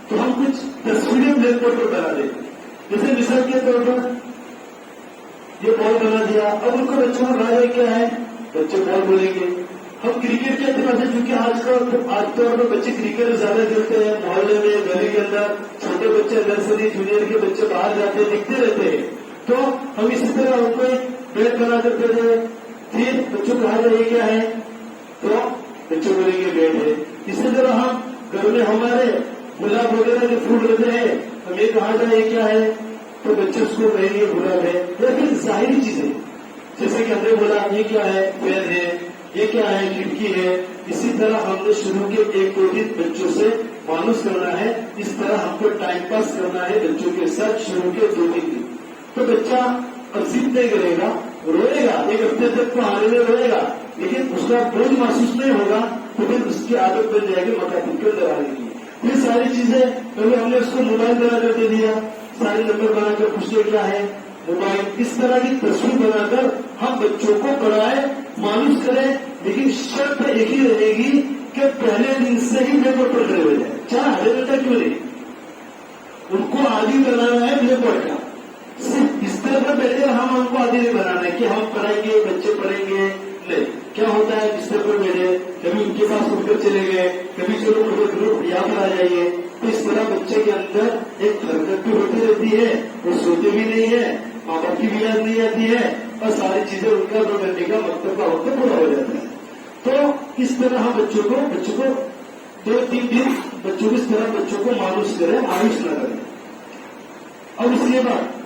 تو ہم کچھ تصویریں بلیک بورڈ پر بنا دیتے. جیسے مثال کے طور پر یہ بال بنا دیا. اب ان کو بچوں کو بنا کیا ہے؟ بچے بال بولیں گے. ہم کرکٹ کے اعتبار سے چونکہ آج طور پر بچے کرکٹ زیادہ کھیلتے ہیں، محلے میں گلی کے اندر چھوٹے بچے نرسری جونیئر کے بچے باہر جاتے ہیں دکھتے رہتے ہیں، تو ہم اسی طرح ان کو بیٹ بنا کرتے تھے. پھر بچوں کو کہا جائے کیا ہے تو بچے بولیں گے بیٹ ہے. اسی طرح ہم گھر میں ہمارے گلاب وغیرہ کے پھول رہتے ہیں، ہمیں کہا جائے کیا ہے تو بچے اس کو کہیں گے گلاب ہے. یا پھر ظاہری چیزیں جیسے کہ ہم نے بولا یہ کیا ہے، پین ہے، یہ کیا ہے؟ کھڑکی ہے. اسی طرح ہم نے شروع کے 1-2 دن بچوں سے مانوس کرنا ہے. اس طرح ہم کو ٹائم پاس کرنا ہے بچوں کے ساتھ شروع کے 2-3 دن. تو بچہ اب ضد نہیں کرے گا, روئے گا, 1 ہفتے تک تو آنے میں روئے گا, لیکن اس کا بوجھ محسوس نہیں ہوگا. تو پھر اس کی عادت بن جائے گی مکاتب کے اندر آنے کی. یہ ساری چیزیں پہلے ہم نے اس کو موبائل بنا کر دے دیا, سارے نمبر بنا کر پوچھتے کیا ہے موبائل. اس طرح کی تصویر بنا کر ہم بچوں کو پڑھائیں, مانوس کریں, لیکن شرط ایک ہی رہے گی کہ پہلے دن سے ہی بلیک بورڈ پر کھڑے ہو جائے, چاہے آدھے گھنٹہ کیوں نہیں. ان کو عادی بنانا ہے بلیک بورڈ کا. صرف بستر پر بیٹھے ہم کو عادی نہیں بنانا ہے کہ ہم پڑھائیں گے بچے پڑھیں گے. نہیں, کیا ہوتا ہے بستر پر بیٹھے, کبھی ان کے پاس اٹھ کر چلے گئے, کبھی چلو گروپ یہاں پر آ جائیے. تو اس طرح بچے کے اندر ایک حرکت بھی ہوتی رہتی ہے, وہ سوتے بھی نہیں ہے, ماں باپ کی بھی یاد نہیں آتی ہے, اور ساری چیزیں ان کا 2 گھنٹے کا مکتب کا وقت پورا ہو جاتا ہے. تو اس طرح ہم بچوں کو 2-3 دن بچوں کو اس طرح بچوں کو مانوس کریں, مایوس نہ کریں. اور اس کے بعد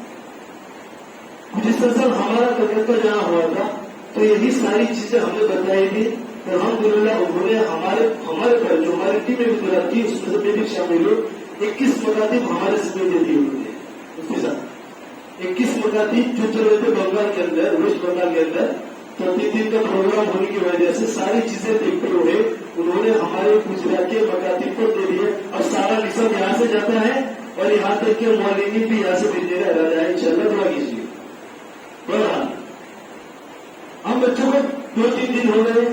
جس طرح ہمارا کلکتہ جہاں ہوا تھا تو یہی ساری چیزیں ہم نے بتائی تھی. الحمدللہ انہوں نے ہمارے پر جو ہماری ٹیم میں بھی مدد کی, اس میں سے بھی شامل ہو. 21 مکاتب ہمارے سمے دے دی انہوں نے. اس کے ساتھ 21 مکاتب جو چل رہے تھے بنگال کے اندر, ویسٹ بنگال کے اندر. تو 3 دن کا پروگرام ہونے کی وجہ سے ساری چیزیں دیکھتے ہوئے انہوں نے ہمارے گجرات کے مکاتب کو دے دیے. اور سارا نصاب یہاں سے جاتا ہے, اور یہاں تک کہ معلومی بھی یہاں سے بھیجنے کا ارادہ ہے. انشاءاللہ دعا کیجیے. بہرحال ہم بچوں کو 2-3 دن ہو گئے,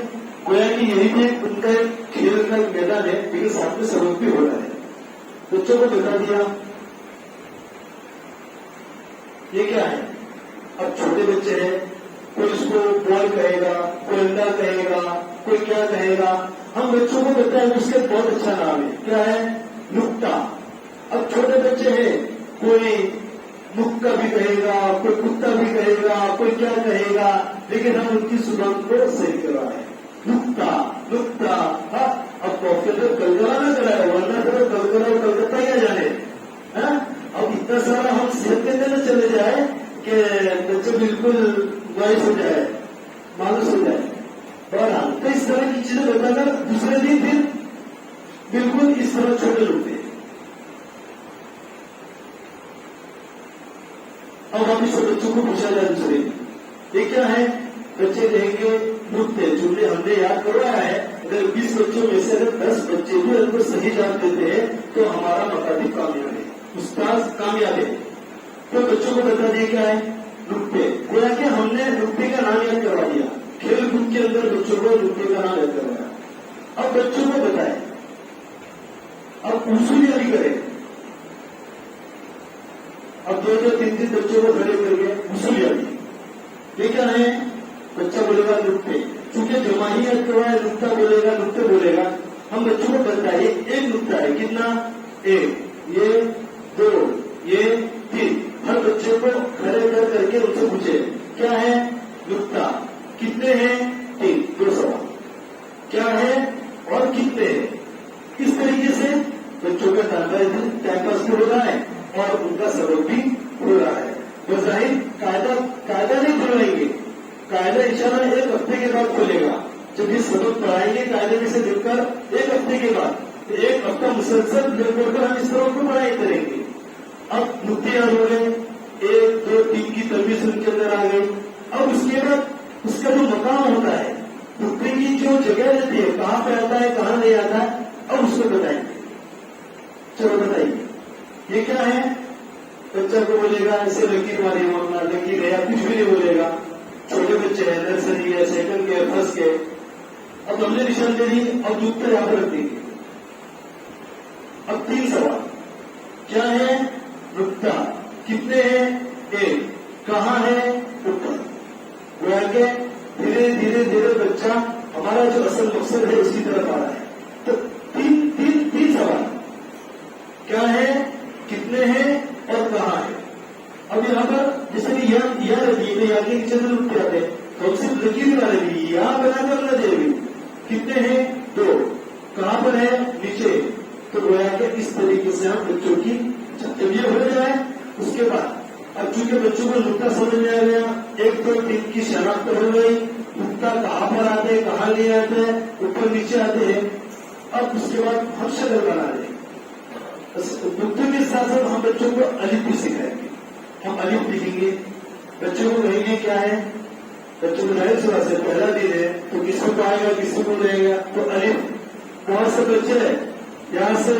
گویا کہ یہی بھی ان کا ایک کھیل کا میدان ہے, لیکن ساتھ میں سبق بھی ہو رہا ہے. بچوں کو بتا دیا یہ کیا ہے. اب چھوٹے بچے ہیں, کوئی اس کو بال کہے گا, کوئی انڈا کہے گا, کوئی کیا کہے گا. ہم بچوں کو بتائیں اس کے بہت اچھا نام ہے, کیا ہے؟ نکتا. اب چھوٹے بچے ہیں, کوئی نکتا بھی کہے گا, کوئی کتا بھی کہے گا, کوئی کیا کہے گا, لیکن ہم ان کی زبان کو صحیح کر رہا ہے. نکتا نکتا. اب پروفیسر کلکرا نہ کرائے, ورنہ کرو کلکرا اور کلکتہ کیا جانے. اب اتنا سارا ہم صحت کے اندر چلے جائے کہ بچے بالکل وائس ہو جائے, مانوس ہو جائے. بہرحال تو اس طرح کی چیزیں بتا کر دوسرے دن پھر بالکل اس طرح چھوٹے لوگ تھے. اب ہم اس بچوں کو پوچھا جائے دوسرے دن یہ کیا ہے. بچے کہیں گے نکتے, جو ہم نے یاد کروایا ہے. اگر 20 بچوں میں سے اگر 10 بچے بھی ان کو صحیح جواب دیتے ہیں تو ہمارا مکاتب کامیاب ہے, استاد کامیاب ہے. تو بچوں کو بتا دیا کیا ہے نکتے. گویا کہ ہم نے نکتے کا نام یاد کروا دیا. کھیل کود کے اندر بچوں کو نکتے کا نام یاد کروایا. اب بچوں کو بتائیں, اب اصول یادی کریں. اب 2-3 دن بچوں کو کھڑے کر کے اصول یادی. یہ کیا ہے؟ بچہ بولے گا نکتے, چونکہ جماعیت کروایا نکتا بولے گا, نکتے بولے گا. ہم بچوں کو بتائیے ایک نکتا ہے کتنا, 1, یہ 2, یہ 3. ہر بچے کو کھڑے کر کے ان سے پوچھے کیا ہے نکتا, کتنے ہیں 3, 2 سوال, کیا ہے اور کتنے ہیں. اس طریقے سے بچوں کا ٹائم پاس بھی ہو رہا ہے اور ان کا سبق بھی ہو رہا ہے. بظاہر قاعدہ نہیں کھلوائیں گے, قاعدہ انشاءاللہ 1 ہفتے کے بعد کھولے گا. جب یہ سبق پڑھائیں گے قاعدے میں سے دیکھ کر 1 ہفتے کے بعد 1 ہفتہ مسلسل بلیک بورڈ پر ہم اس سبق کو پڑھائی کریں گے. اب نکتے یاد ہو گئے, 1, 2, 3 کی تمیز ان کے اندر آ گئی. اب اس کے بعد اس کا جو مقام ہوتا ہے, نکتے کی جو جگہ رہتی ہے, کہاں پہ آتا ہے کہاں نہیں آتا ہے, اب اس کو بتائیں گے. چلو بتائیے یہ کیا ہے. بچہ کو بولے گا ایسے لکیر والی مانگنا, لکیر ہے یا کچھ بھی نہیں بولے گا. چھوٹے بچے ہیں, نرسری ہے, سیکنڈ کے, فرسٹ کے. اب ہم نے نشان دے دی, اب نکتے یہاں پر رکھ دیں گے. اب 3 سوال, کیا ہے نکتا, کتنے ہیں 1, کہاں ہے اوپر. گویا کہ دھیرے دھیرے بچہ ہمارا جو اصل مقصد ہے اس کی طرف آ رہا ہے. تو 3 سوال, کیا ہے, کتنے ہیں اور کہاں ہے. اب یہاں پر جیسے کہ یہاں رکھیے تو یہاں کے نیچے سے رکتے آتے ہیں, تو ہم صرف لکیر بنا لیں گے, یہاں بنا کر نہ دے گی. کتنے ہیں 2, کہاں پر ہے نیچے. تو گویا کہ اس طریقے سے ہم بچوں کی جب یہ ہو جائے اس کے بعد اب چونکہ بچوں کو نقطہ سمجھ میں آ گیا، 1 2 3 کی شناخت ہو گئی، نقطہ کہاں پر آتے ہیں، کہاں لے آتے ہیں، اوپر نیچے آتے ہیں. اب اس کے بعد ہم شکل بنا دیں. نقطے کے ساتھ ساتھ ہم بچوں کو الف بھی سکھائیں گے. ہم الف لکھیں گے، بچوں کو کہیں گے کیا ہے، بچوں کو ظاہر سی بات ہے پہلا دن ہے تو کسی کو آئے گا کسی کو رہے گا، تو الف. بہت سے بچے یہاں سے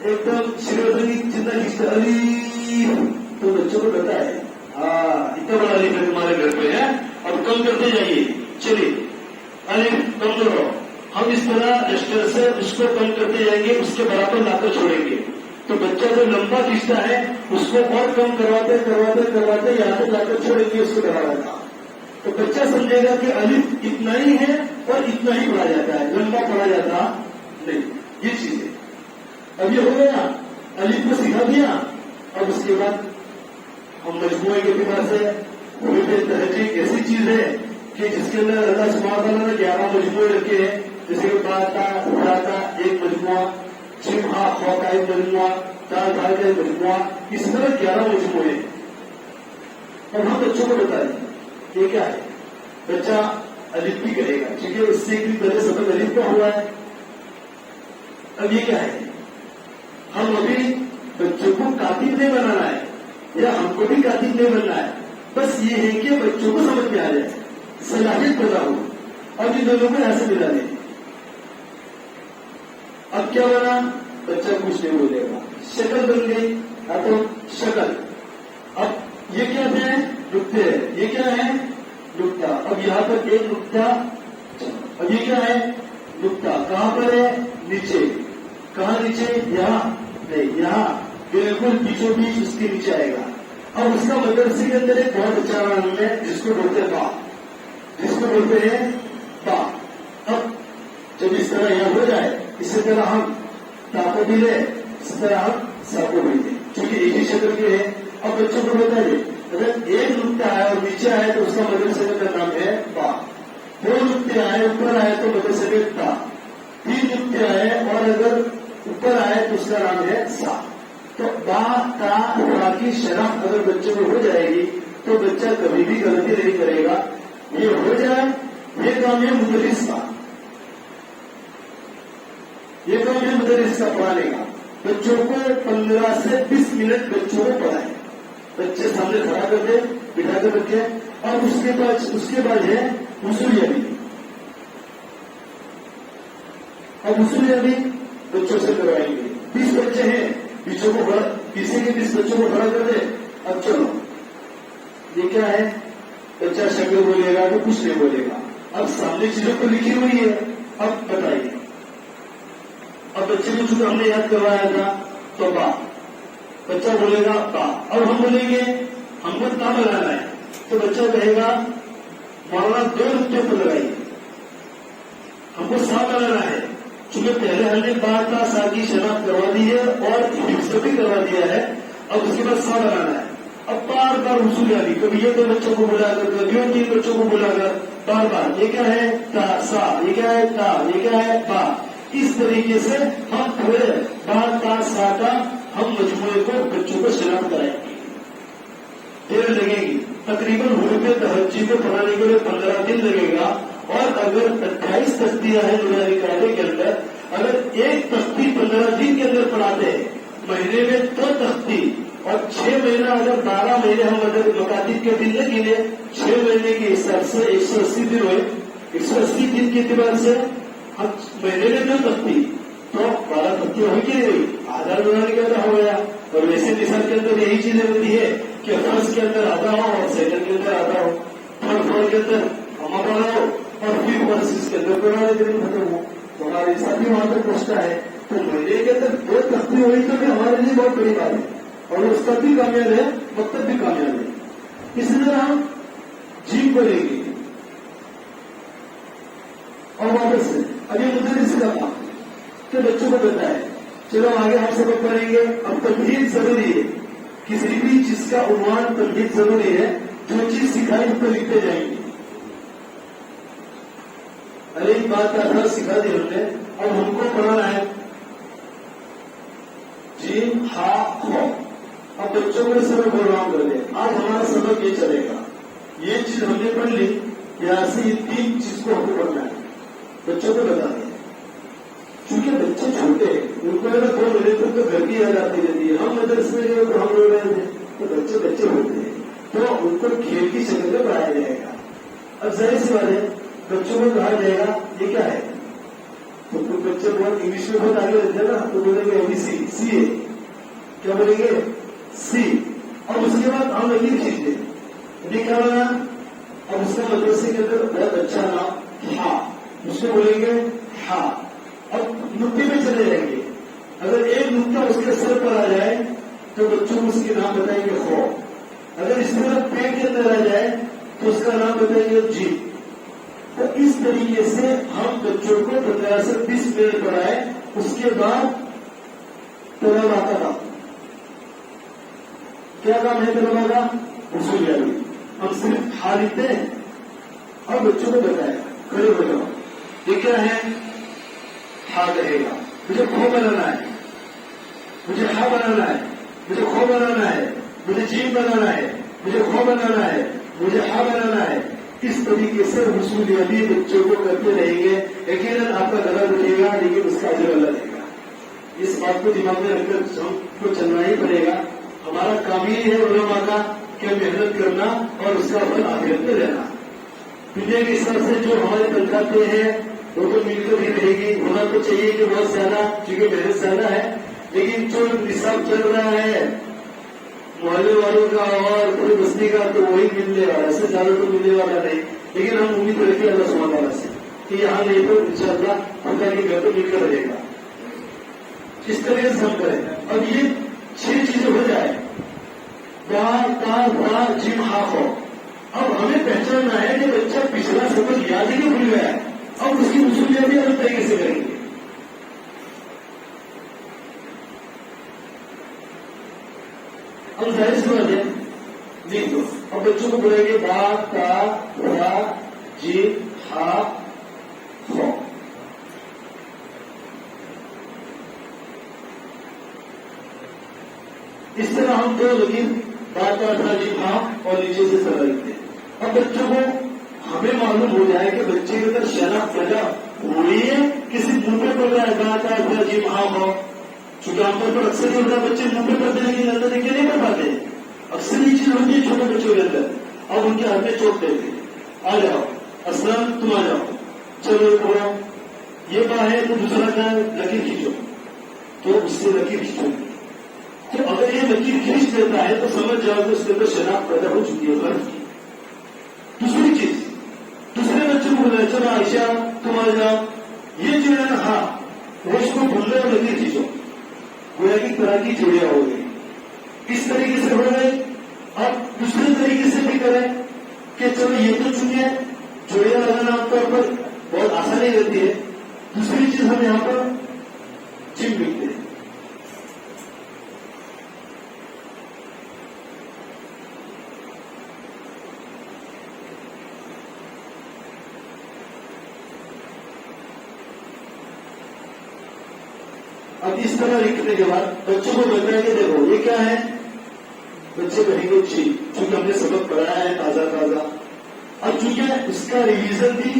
ایک دم شروع جتنا کھینچتے الف، تو بچوں کو پتا ہے اتنا بڑا الف ہے تمہارے گھر پہ ہے، اب کم کرتے جائیے. چلیے الف کم کرو. ہم اس طرح رجسٹر سے اس کو کم کرتے جائیں گے، اس کے برابر لا کر چھوڑیں گے. تو بچہ جو لمبا کھینچتا ہے اس کو اور کم کرواتے کرواتے کرواتے یہاں تک لا کر چھوڑیں گے اس کو کرا رہا. تو بچہ سمجھے گا کہ الف اتنا ہی ہے اور اتنا ہی پڑھا جاتا ہے، لمبا پڑھا جاتا نہیں. یہ چیز ہے. اب یہ ہو گیا، الف کو سکھا دیا. اب اس کے بعد ہم مجموعے کے اعتبار سے تہذیب ایک ایسی چیز ہے کہ جس کے اندر اللہ سبحانہ تعالیٰ نے 11 مجموعے رکھے ہیں. جیسے کہ باتا کا ایک مجموعہ، جم ہا خوا کا ایک مجموعہ، دال دال کا ایک مجموعہ، اس طرح 11 مجموعے. اور ہم بچوں کو بتائیں یہ کیا ہے. بچہ الف بھی کہے گا، ٹھیک ہے، اس سے بھی پہلے سبق الف کا ہوا ہے. اب یہ کیا ہے، ہم ابھی بچوں کو کاتب نہیں بنانا ہے یا ہم کو بھی کاتب نہیں بننا ہے. بس یہ ہے کہ بچوں کو سمجھ میں آ جائے، صلاحیت پیدا ہو. اور ان دونوں کو یہاں سے ملا دیں. اب کیا بنا، بچہ کچھ نہیں بولے گا، شکل بن گئی. تو شکل، اب یہ کیا ہے، نقطے، یہ کیا ہے نقطہ. اب یہاں پر ایک نقطہ، اب یہ کیا ہے نقطہ. کہاں پر ہے، نیچے. کہاں نیچے، یہاں نہیں، یہاں بالکل بیچوں بیچ اس کے نیچے آئے گا. اب اس کا مدرسے کے اندر ایک بہت اچھا نام ہے جس کو بولتے ہیں با، جس کو بولتے ہیں با. اب جب اس طرح یہاں ہو جائے، اسی طرح ہم تا کو بھی لیں، اس طرح ہم سا کو بھی لیں، کیونکہ ایک ہی شکل کے ہیں. اب بچوں کو بتائیے اگر ایک نقطہ آئے اور نیچے آئے تو اس کا مدرسے کا نام ہے با. 2 نقطے آئے اوپر آئے تو مدرسے میں تا. 3 نقطے آئے اور اگر اوپر آئے تو اس کا نام ہے سا. تو با تا تا کی شناخت اگر بچے کو ہو جائے گی تو بچہ کبھی بھی غلطی نہیں کرے گا. یہ ہو جائے، یہ کام ہے مدرس کا، یہ کام ہے مدرس کا پڑھانے کا. بچوں کو 15 سے 20 منٹ بچوں کو پڑھائیں. بچے سامنے کھڑا کر دے، بٹھا کر رکھے. اور اس کے بعد ہے وصولیابی. اب وصولیابی بچوں سے کروائیں گے. 20 بچے ہیں، بیچوں کو پیچھے کے 20 بچوں کو کھڑا کر دے. اب چلو، یہ کیا ہے، بچہ شکل بولے گا تو کچھ نہیں بولے گا. اب سامنے چیزوں کو لکھی ہوئی ہے، اب بتائیے. اب بچے کو چونکہ ہم نے یاد کروایا تھا تو با، بچہ بولے گا با. اب ہم بولیں گے ہم کو تا لگانا ہے تو بچہ کہے گا مولانا 2 نقطے پر لگائیے، ہم کو سا لگانا ہے. چونکہ پہلے ہم نے با تا سا کی شناخت کروا دی ہے اور حفظ بھی کروا دیا ہے. اب اس کے بعد سا لگانا ہے. اب بار بار وصولیابی، کبھی یہ 2 بچوں کو بلا کر، کبھی 3 بچوں کو بلا کر، بار بار. یہ کیا ہے تا سا، یہ کیا ہے تا، یہ کیا ہے با. اس طریقے سے ہم پورے با تا سا کا ہم مجموعے کو بچوں کو شناخت کرائیں گے. دیر لگے گی، تقریباً حروف تہجی کو پڑھانے کے لیے 15 دن لگے گا. اور اگر 28 تختیاں ہیں نورانی قاعدے کے اندر، اگر ایک تختی 15 دن کے اندر پڑھاتے ہیں، مہینے میں 2 تختی، اور 6 مہینہ اگر 12 مہینے ہم اگر مکاتب کے دن نہ گنے، 6 مہینے کے حساب سے 180 دن ہوئے. 180 دن کے اعتبار سے ہم مہینے میں 2 تختی تو 12 تختیاں ہوئی کہ نہیں ہوئی، آدھا نورانی قاعدہ ہو گیا. اور ویسے مثال کے اندر یہی چیزیں ہوتی ہے کہ فرض کے اندر آدھا ہو اور سیکنڈ کے اندر آدھا ہو، تھرڈ فلور کے اندر ہم پڑھا ہو اور پھر ورسز کے اندر پڑھانے کے لیے ختم ہو. تو ہمارے ساتھ وہاں تک پہنچتا ہے. تو مہینے کے اندر 2 تختی ہوئی تو بھی ہمارے لیے بہت بڑی بات ہے، اور استاد بھی کامیاب ہے، مکتب بھی کامیاب ہے. اسی طرح ہم جیم کو لیں گے. اور واپس سے ابھی مدرس کا کام کہ بچوں کو پتا ہے. چلو آگے ہم سبق پڑھیں گے. اب تمہید ضروری ہے، کسی بھی چیز کا عنوان تمہید ضروری ہے. جو چیز سکھائی اس کو لکھتے جائیں گے. ارے ایک بات کا اثر سکھا دی ہم نے. اب ہم کو پڑھانا ہے جیم ہا خو. अब बच्चों को इस समय प्रोग्राम कर दे, आज हमारा सबक ये चलेगा, ये चीज हमने पढ़ ली, यहाँ से ये 3 चीज को हमको पढ़ना है, बच्चों को बता दें। क्योंकि बच्चे छोटे हैं, उनको अगर 2 महीने तक तो घर की याद आती रहती है। हम मदरसे में गए तो हम लोग रहे थे, तो बच्चे होते हैं, तो उनको खेल की शक्ल में पढ़ाया जाएगा। अब जाहिर सी बात है, बच्चों को कहा जाएगा ये क्या है, तो कुछ बच्चे बहुत इंग्लिश में बहुत आगे रहते हैं ना, तो बोलेंगे ABC, सी है, क्या बोलेंगे सी, और उसके बाद हम लगी चीज दें, क्या बना, अब उसका मदरसे के अंदर बहुत अच्छा नाम हा, उसको बोलेंगे हा। अब नुक्ते में चले जाएंगे, अगर एक नुक्ता उसके सर पर आ जाए तो बच्चों को उसके नाम बताएंगे खो, अगर इस तरह पेट के अंदर आ जाए तो उसका नाम बताएंगे जी। तो इस तरीके से हम बच्चों को 15 से 20 मिनट पढ़ाए, उसके बाद तलबा का काम, क्या काम है तलबा का, उसूल यानी हम सिर्फ हा लिखते हैं और बच्चों को बताए खड़े हो जाओ, ये क्या है, हा कहेगा, मुझे खो बनाना है, मुझे हा बनाना है, मुझे खो बनाना है, मुझे जीव बनाना है, मुझे खो बनाना है, मुझे हा बनाना है। इस तरीके से उसूल यानी बच्चों को करते रहेंगे, यकीनन आपका गला बढ़ेगा, लेकिन उसका अजर अल्लाह देगा। इस बात को दिमाग में रखकर हमको चलना ही पड़ेगा। हमारा काम ही है उलमा का कि मेहनत करना और उसका फल आखिरत में रहना। दुनिया के हिसाब से जो हमारे तनख्वाहें हैं वो तो मिलकर ही रहेगी, होना तो चाहिए कि बहुत ज्यादा, क्योंकि मेहनत ज्यादा है, लेकिन जो हिसाब चल रहा है मोहल्ले वालों का और पूरी बस्ती का, तो वही मिलने वाला, इससे ज्यादा तो मिलने वाला नहीं। लेकिन हम उम्मीद रखें अल्लाह सुब्हान ताला से कि यहाँ नहीं तो इंशाअल्लाह खुदा के घर तो मिलकर रहेगा। इस तरह से हम करें। अब ये 6 चीजें हो जाए, बा जिम हा खो। अब हमें पहचानना है कि बच्चा पिछला सबक याद ही नहीं भूल गया है, अब उसकी उसूलियत भी अलग तरीके से करेंगे। अब जाहिर सी बात है, लिख दो। अब बच्चों को बोलेंगे बा ता जी हा खो। इस तरह हम 2 लकीर बा ता जी हा और नीचे से सरल लिखते हैं। अब बच्चों को हमें मालूम हो जाए कि बच्चे के अंदर शनाख्त पैदा हुई है, किसी मुंह पे पड़ रहा है बा ता जी हा खो। चूंकि आमतौर पर अक्सर ये होता है बच्चे मुंह पे पढ़ते लेकिन अंदर देख के नहीं पढ़ पाते, अक्सर ये चीज होती है छोटे बच्चों के अंदर। अब उनके हाथ में चोट देते, आ जाओ असलम तुम आ जाओ, चलो पढ़ो, ये बा है तो दूसरा का लकीर खींचो, तो उससे लकीर खींचोगे। तो अगर ये लकीर खींच देता है तो समझ जाओ कि उसके अंदर शनाख्त पैदा हो चुकी है फर्ज की। दूसरी चीज, दूसरे बच्चे को बोला चलो आयशा तुम आ जाओ, ये जो है ना हाँ, वो उसको भूल रहे और लकीर खींचो, गोया की तरह की जोड़ियां हो गई। इस तरीके से हो गए। अब दूसरे तरीके से भी करें कि चलो ये तो चुके जोड़ियां लगाना आमतौर पर बहुत आसानी रहती है। दूसरी चीज हम यहां पर जिम लिखते हैं। अब इस तरह लिखने के बाद बच्चों को बताएंगे देखो ये क्या है, बच्चे कहेंगे जी, चूंकि हमने सबक पढ़ाया है ताजा। अब चूंकि उसका रिवीजन भी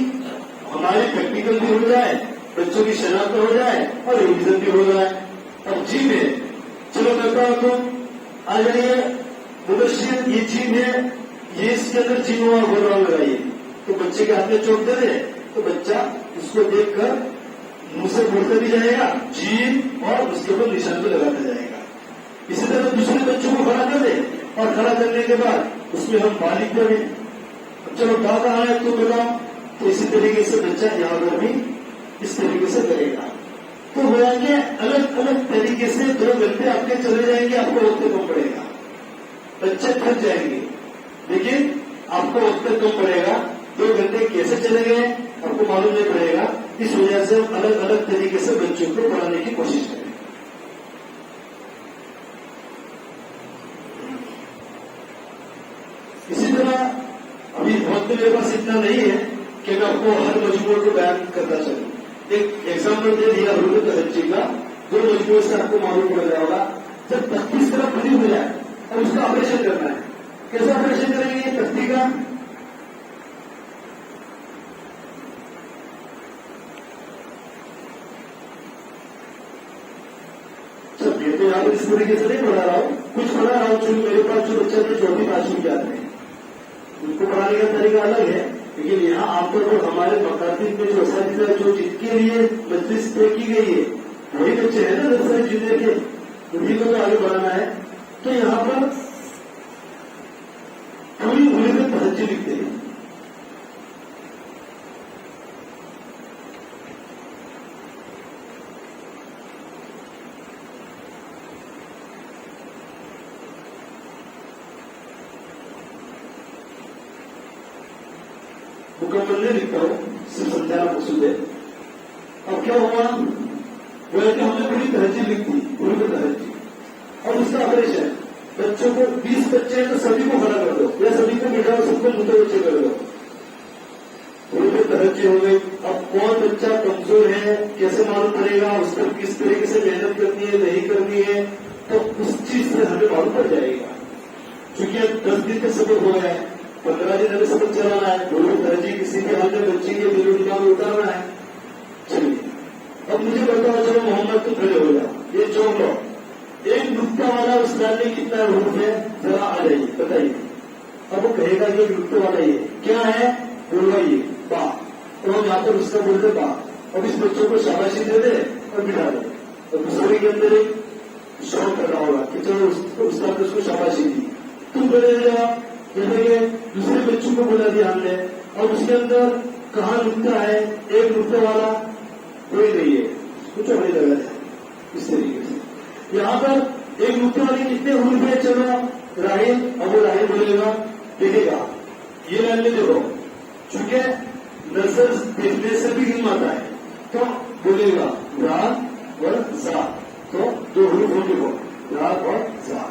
हमारे प्रैक्टिकल भी हो जाए, बच्चों की शनाख्त हो जाए और रिवीजन भी हो जाए। अब जी में चलो करता हूं, तुम आ जाइए मुबश्शिर, ये जी में ये इसके अंदर जी हुआ गोलवाल लगाइए, तो बच्चे के हाथ में चोट दे दे तो बच्चा उसको देखकर मुंह से बोलते भी जाएगा जी और उसके ऊपर निशान पे लगाता जाएगा। इसी तरह दूसरे बच्चों को खड़ा कर दे और खड़ा करने के बाद उसमें हम बा लिख देंगे। चलो बा कहाँ है तो बताओ, तो इसी तरीके से बच्चा यहाँ पर भी इस तरीके से करेगा। तो होया कि अलग अलग तरीके से 2 घंटे आपके चले जाएंगे, आपको वक्त कम पड़ेगा, बच्चे थक जाएंगे, लेकिन आपको वक्त कम पड़ेगा। 2 घंटे कैसे चले गए आपको मालूम नहीं पड़ेगा। इस वजह से हम अलग अलग तरीके से बच्चों को पढ़ाने की कोशिश करें। इसी तरह अभी बहुत मेरे पास इतना नहीं है कि मैं आपको हर मजमूए को बयान करता चलूं। एक एग्जाम्पल दे दिया हुलूत तहज्जुद का, 2 मजमूए से आपको मालूम पड़ जाएगा। जब 32 तरफ खड़ी हो जाए اور اس کا آپریشن کرنا ہے. کیسا آپریشن کریں گے تختی کا؟ یہ تو یہاں پر اس طریقے سے نہیں پڑھا رہا ہوں, کچھ پڑھا رہا ہوں. چونکہ میرے پاس جو بچہ تھے 24 تعصب یاد ہیں, ان کو پڑھانے کا طریقہ الگ ہے. لیکن یہاں عام طور پر ہمارے مکاتب میں جو اساتذہ جو جن کے لیے مجلس طے کی گئی ہے وہی بچے ہیں نا نرسری جونیئر کے, انہیں کو تو آگے بڑھانا ہے. تو یہاں پر پوری انگلی میں تہجی لکھتے ہیں. مکمل نہیں لکھتا ہوں, صرف سمجھانا مقصود ہے. اب کیا ہوا, وہ ہے کہ ہم نے پوری تہجی لکھ دی, پوری کو تہجی, اور اس کا آپریشن بچوں کو 20 بچے ہیں تو سبھی کو کھڑا کر دو یا سبھی کو بٹھاؤ, سب کو متوجہ کر دو. پوری کو تہجی ہو گئی. اب کون بچہ کمزور ہے کیسے معلوم پڑے گا, اس پر کس طریقے سے محنت کرنی ہے نہیں کرنی ہے, تو اس چیز سے ہمیں معلوم پڑ جائے گا. چونکہ اب 10 دن کا سبق ہو گیا ہے, 15 دن ہمیں سبق چلانا ہے, پوری تہجی کسی کے حال میں بچے کے دل و دماغ میں اتارنا ہے. چلیے اب مجھے بتاؤ, چلو محمد تم کھڑے ہو جاؤ, یہ چوک لو, ایک نقطہ والا اس لائن میں کتنا حروف ہے ذرا آ جائیے بتائیے. اب وہ کہے گا کہ ایک نقطہ والا یہ کیا ہے, بولوا یہ با, تو ہم یہاں پر اس کا بولتے با. اب اس بچوں کو شاباشی دے دے اور بٹھا دے. اور دوسرے کے اندر ایک شوق کرنا ہوگا کہ چلو اس کا اس کو شاباشی دی, تم کھڑے ہو جاؤ. جیسے کہ دوسرے بچوں کو بولا دیا ہم نے, اور اس کے اندر کہاں نقطہ ہے, ایک نقطہ والا کوئی نہیں ہے, کچھ ہماری جگہ ہے. اس طریقے سے یہاں پر ایک نقطہ والے کتنے حروف ہیں, چلو راہیل, اب وہ راہیل بولے گا, دیکھے گا یہ لائن میں دیکھو, چونکہ نظر دیکھنے سے بھی علم آتا ہے, تو بولے گا رات اور زا, تو 2 حروف ہوں گے وہ رات اور زا.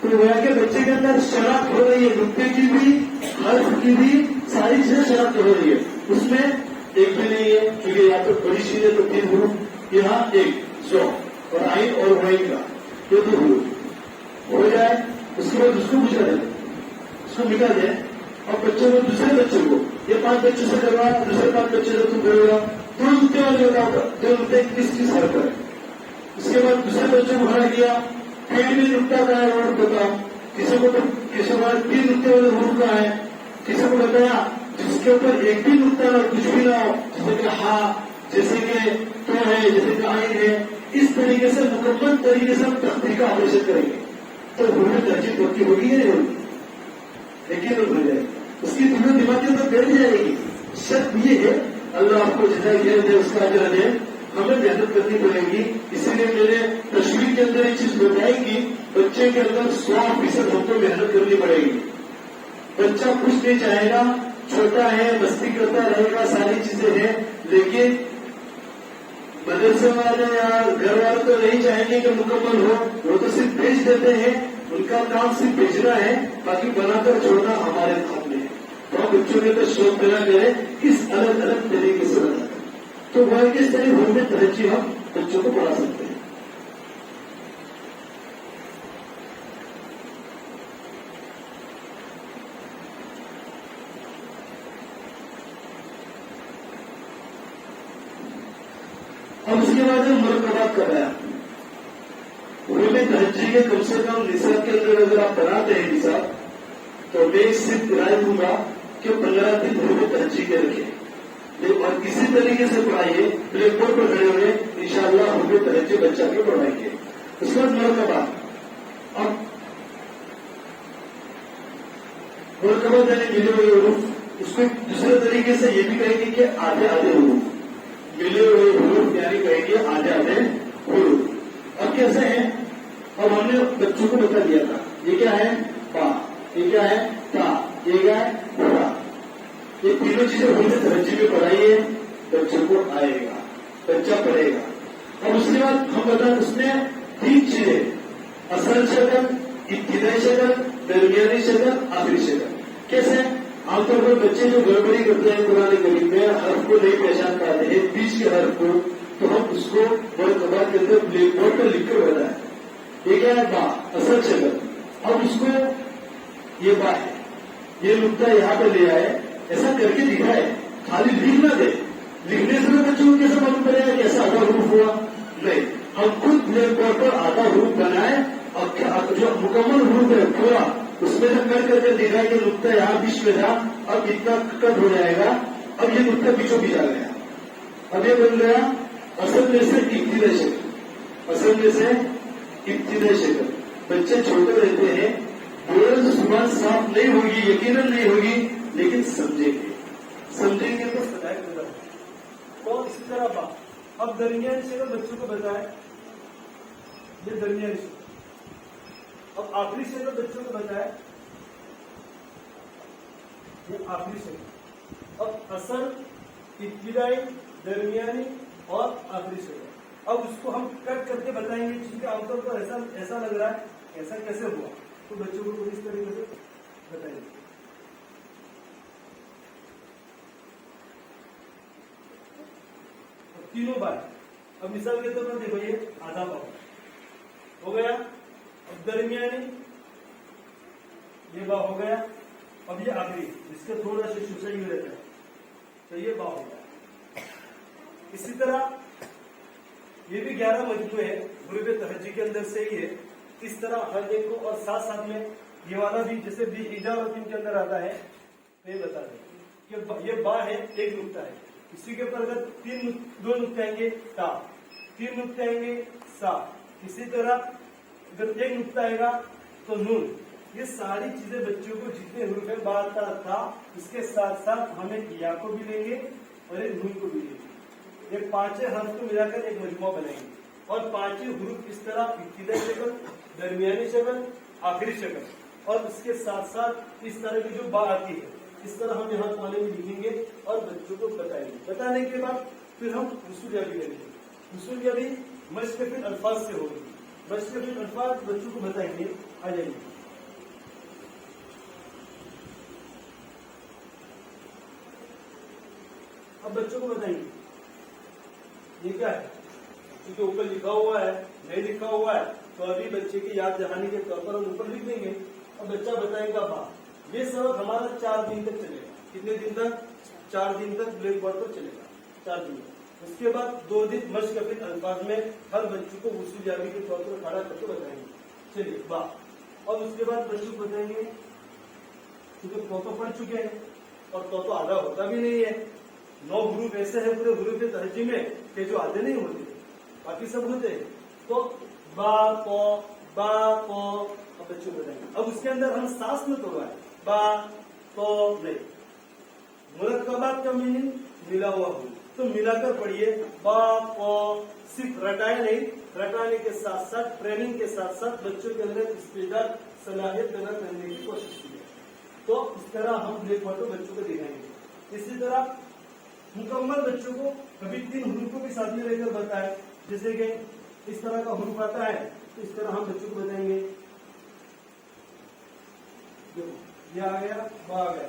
تو وہ کہ بچے کے اندر شناخت ہو رہی ہے, نقطے کی بھی حرف کی بھی ساری چیزیں شناخت ہو رہی ہے. اس میں ایک بھی نہیں ہے, کیونکہ یہاں پر بڑی چیز ہے تو 3 حروف, یہاں ایک زو اور آئین اور وائن کا یہ 2 حروف ہو جائے. اس کے بعد اس کو بجھا دیں, اس کو مٹا دیں, اور بچوں کو دوسرے بچے کو یہ 5 بچوں سے کروا, دوسرے 5 بچے سے تم کرے گا, 2 نقطے والے ہوگا, 2 نقطے کس چیز حرف ہے. اس کے بعد دوسرے بچوں کو کھڑا کیا, پیڑ میں نقطہ کا ہے اور بتاؤ, کسی کو 3 نقطے والے حروف کا ہے, کسی کو بتایا جس کے اوپر ایک بھی نقطہ نہ کچھ بھی نہ ہو, جیسے کہ ہاں, جیسے کہ تو ہے, جیسے کہ آئین ہے. اس طریقے سے مکمل طریقے سے ہم تختی کا آپریشن کریں گے تو حروف تہجی پکی ہوگی یا نہیں ہوگی, لیکن ہو جائے گی. اس کی دنیا دماغ کے اندر بیٹھ جائے گی. شرط یہ ہے, اللہ آپ کو جتنا دے اس کا اجر دے, ہمیں محنت کرنی پڑے گی. اسی لیے میں نے تشریح کے اندر ایک چیز بتائی کہ بچے کے اندر 100% ہم کو محنت کرنی پڑے گی. بچہ کچھ نہیں چاہے گا, چھوٹا ہے, مستی کرتا رہے گا, ساری چیزیں ہیں, لیکن مدرسے والے یا گھر والے تو نہیں چاہیں گے کہ مکمل ہو, وہ تو صرف بھیج دیتے ہیں, ان کا کام صرف بھیجنا ہے, باقی بنا کر چھوڑنا ہمارے ہاتھ میں ہے. تو ہم بچوں کے اندر شوق پیدا کریں اس الگ الگ طریقے سے بنا کر, تو وہ کس طرح حروف تہجی ہم بچوں کو پڑھا سکتے ہیں. اب اس کے بعد مرکبات کا بیان. حروف تہجی کے کم سے کم نصاب کے اندر اگر آپ بناتے ہیں نصاب, تو میں صرف رائے دوں گا کہ 15 دن حروف تہجی کے رکھیں, اور کسی طریقے سے پڑھائیے. بلیک بورڈ پر کھڑے ہوئے انشاءاللہ حروف تہجی بچہ کے پڑھائیں گے. اس کے بعد مرکبات. اب مرکبات یعنی ملے ہوئے حروف, اس کو دوسرے طریقے سے یہ بھی کہیں گے کہ آدھے آدھے حروف, ملے ہوئے حروف یعنی کہیں گے آدھے آدھے حروف. اب کیسے ہیں, اب ہم نے بچوں کو بتا دیا تھا یہ کیا ہے پا, یہ کیا ہے تا, یہ کیا ہے پورا. یہ تینوں چیزیں حروف تہجی میں پڑھائیے, بچوں کو آئے گا, بچہ پڑھے گا. اب اس کے بعد ہم بتا اس میں 3 چیزیں, اصل شکل, ابتدائی شکل, درمیانی شکل, آخری شکل. کیسے عام طور پر بچے جو گڑبڑی کرتے ہیں قرآن کریم میں, حرف کو نہیں پہچان پاتے ہیں بیچ کے حرف کو, تو ہم اس کو مرکبات کے اندر بلیک بورڈ پر لکھ کر بتائیں. یہ کیا ہے با, اصل شکل, अब इसको ये बा है, ये नुक्ता यहाँ पे ले आए, ऐसा करके दिखाए, खाली लिख ना दे। लिखने से बच्चों को कैसे मालूम पड़ेगा कि ऐसा आधा हरूफ हुआ? नहीं, हम खुद ब्लैक बोर्ड पर आधा हरूफ बनाए और जो मुकम्मल हरूफ है पूरा उसमें से कट करके दिखाए कि नुक्ता यहाँ बीच में था, अब इतना कट हो जाएगा, अब ये नुक्ता बीचों बीच आ गया, अब ये बन गया असल में से इब्तिदाई शक्ल, असल में से इब्तिदाई शक्ल। बच्चे छोटे रहते हैं, बोलने से जुबान साफ नहीं होगी, यकीनन नहीं होगी, लेकिन समझेंगे, समझेंगे तो बताए तो इसी तरह बात। अब दरमियानी शक्ल बच्चों को बताए, ये दरमियानी शक्ल। अब आखिरी शक्ल बच्चों को बताए, ये आखिरी शक्ल। अब असल, इब्तिदाई, दरमियानी और आखिरी शक्ल। अब उसको हम कट करके बताएंगे, क्योंकि आमतौर पर ऐसा लग रहा है ऐसा कैसे हुआ, तो बच्चों को इस तरीके से बताएंगे। तीनों बार। अब मिसाल के तौर पर देखो, ये आधा पाव हो गया, अब दरमियानी ये बा हो गया, अब ये आखिरी जिसके थोड़ा सा शुशा ही रहता है, तो ये बा हो गया। इसी तरह ये भी 11 मजमू है, गुरुबे तहज्जी के अंदर से ही है। इस तरह हर एक को, और साथ साथ में ये वाला भी जैसे भी इजारतीन के अंदर आता है, तो ये बता दें कि ये बा है, एक नुक्ता है, इसी के ऊपर अगर दो नुक्ते आएंगे ता, 3 नुक्ते आएंगे सा, इसी तरह अगर एक नुक्ता आएगा तो नून। ये सारी चीजें बच्चों को जितने हरूफ है बात था, इसके साथ साथ हमें या को भी लेंगे और एक नून को भी लेंगे। ये 5 हर्फ को मिलाकर एक मजमुआ बनाएंगे, और 5 हरूफ इस तरह इब्तिदाई शक्ल, दरमियानी शक्ल, आखिरी शक्ल, और इसके साथ साथ इस तरह की जो बा आती है, इस तरह हम यहाँ कॉलेज में लिखेंगे और बच्चों को बताएंगे। बताने के बाद फिर हम उसूल-याबी करेंगे। उसूल-याबी मश्क फिर अल्फाज से होगी, मश्क फिर अल्फाज बच्चों को बताएंगे। आ जाइए, अब बच्चों को बताएंगे ये क्या है, क्योंकि ऊपर लिखा हुआ है, नहीं लिखा हुआ है, तो अभी बच्चे की याद दहानी के तौर पर हम ऊपर लिख देंगे और बच्चा बताएगा बा। ये सबक हमारा 4 दिन तक चलेगा। कितने दिन तक? 4 दिन तक ब्लैक बोर्ड पर चलेगा, 4 दिन। उसके बाद 2 दिन मश्क फिर अल्फाज में हर बच्चों को उसूल-याबी के तौर पर खड़ा करके बताएंगे। चलिए बा, और उसके बाद बच्चों को बताएंगे, क्योंकि तो पढ़ चुके हैं और तो आधा होता भी नहीं है। 9 ग्रुप ऐसे है पूरे ग्रुप के तहजी में कि जो आधे नहीं होते, बाकी सब होते हैं। तो बा को बच्चों को बताएंगे। अब उसके अंदर हम सांस में तोड़वाए, बा तो नहीं, मुरक्कबात का मीनिंग मिला हुआ हो, तो मिलाकर पढ़िए। बा को सिर्फ रटाए नहीं, रटाने के साथ साथ ट्रेनिंग के साथ साथ बच्चों के अंदर इस्तेदाद, सलाहियत पैदा करने की कोशिश की। तो इस तरह हम ब्लैक बोर्ड पर बच्चों को दिखाएंगे। इसी तरह मुकम्मल बच्चों को कभी 3 हरूफ को भी साथ में लेकर बताए, जैसे कि इस तरह का हरूफ आता है, तो इस तरह हम बच्चों को बताएंगे। ये आ गया, बा आ गया।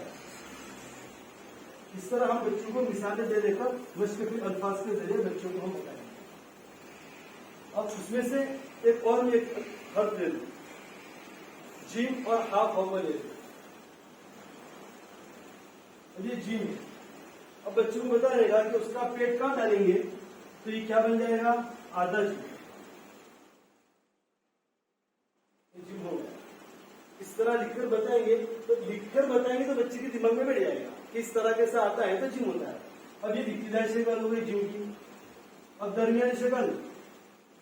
इस तरह हम बच्चों को मिसालें दे देकर मश्क फिर अल्फाज के जरिए बच्चों को हम बताएंगे। अब उसमें से एक और भी एक हर्फ ले लो, जीम और हाफ अव्वल ले लो। ये जीम है। अब बच्चों को बता रहेगा कि उसका पेट कहाँ डालेंगे, तो ये क्या बन जाएगा? आधा जीम। जीम हो गया। इस तरह लिखकर बताएंगे, तो लिखकर बताएंगे तो बच्चे के दिमाग में बैठ जाएगा कि इस तरह कैसा आता है तो जिम होता है। अब ये इब्तिदाई शक्ल हो गई जिम की। अब दरमियानी शक्ल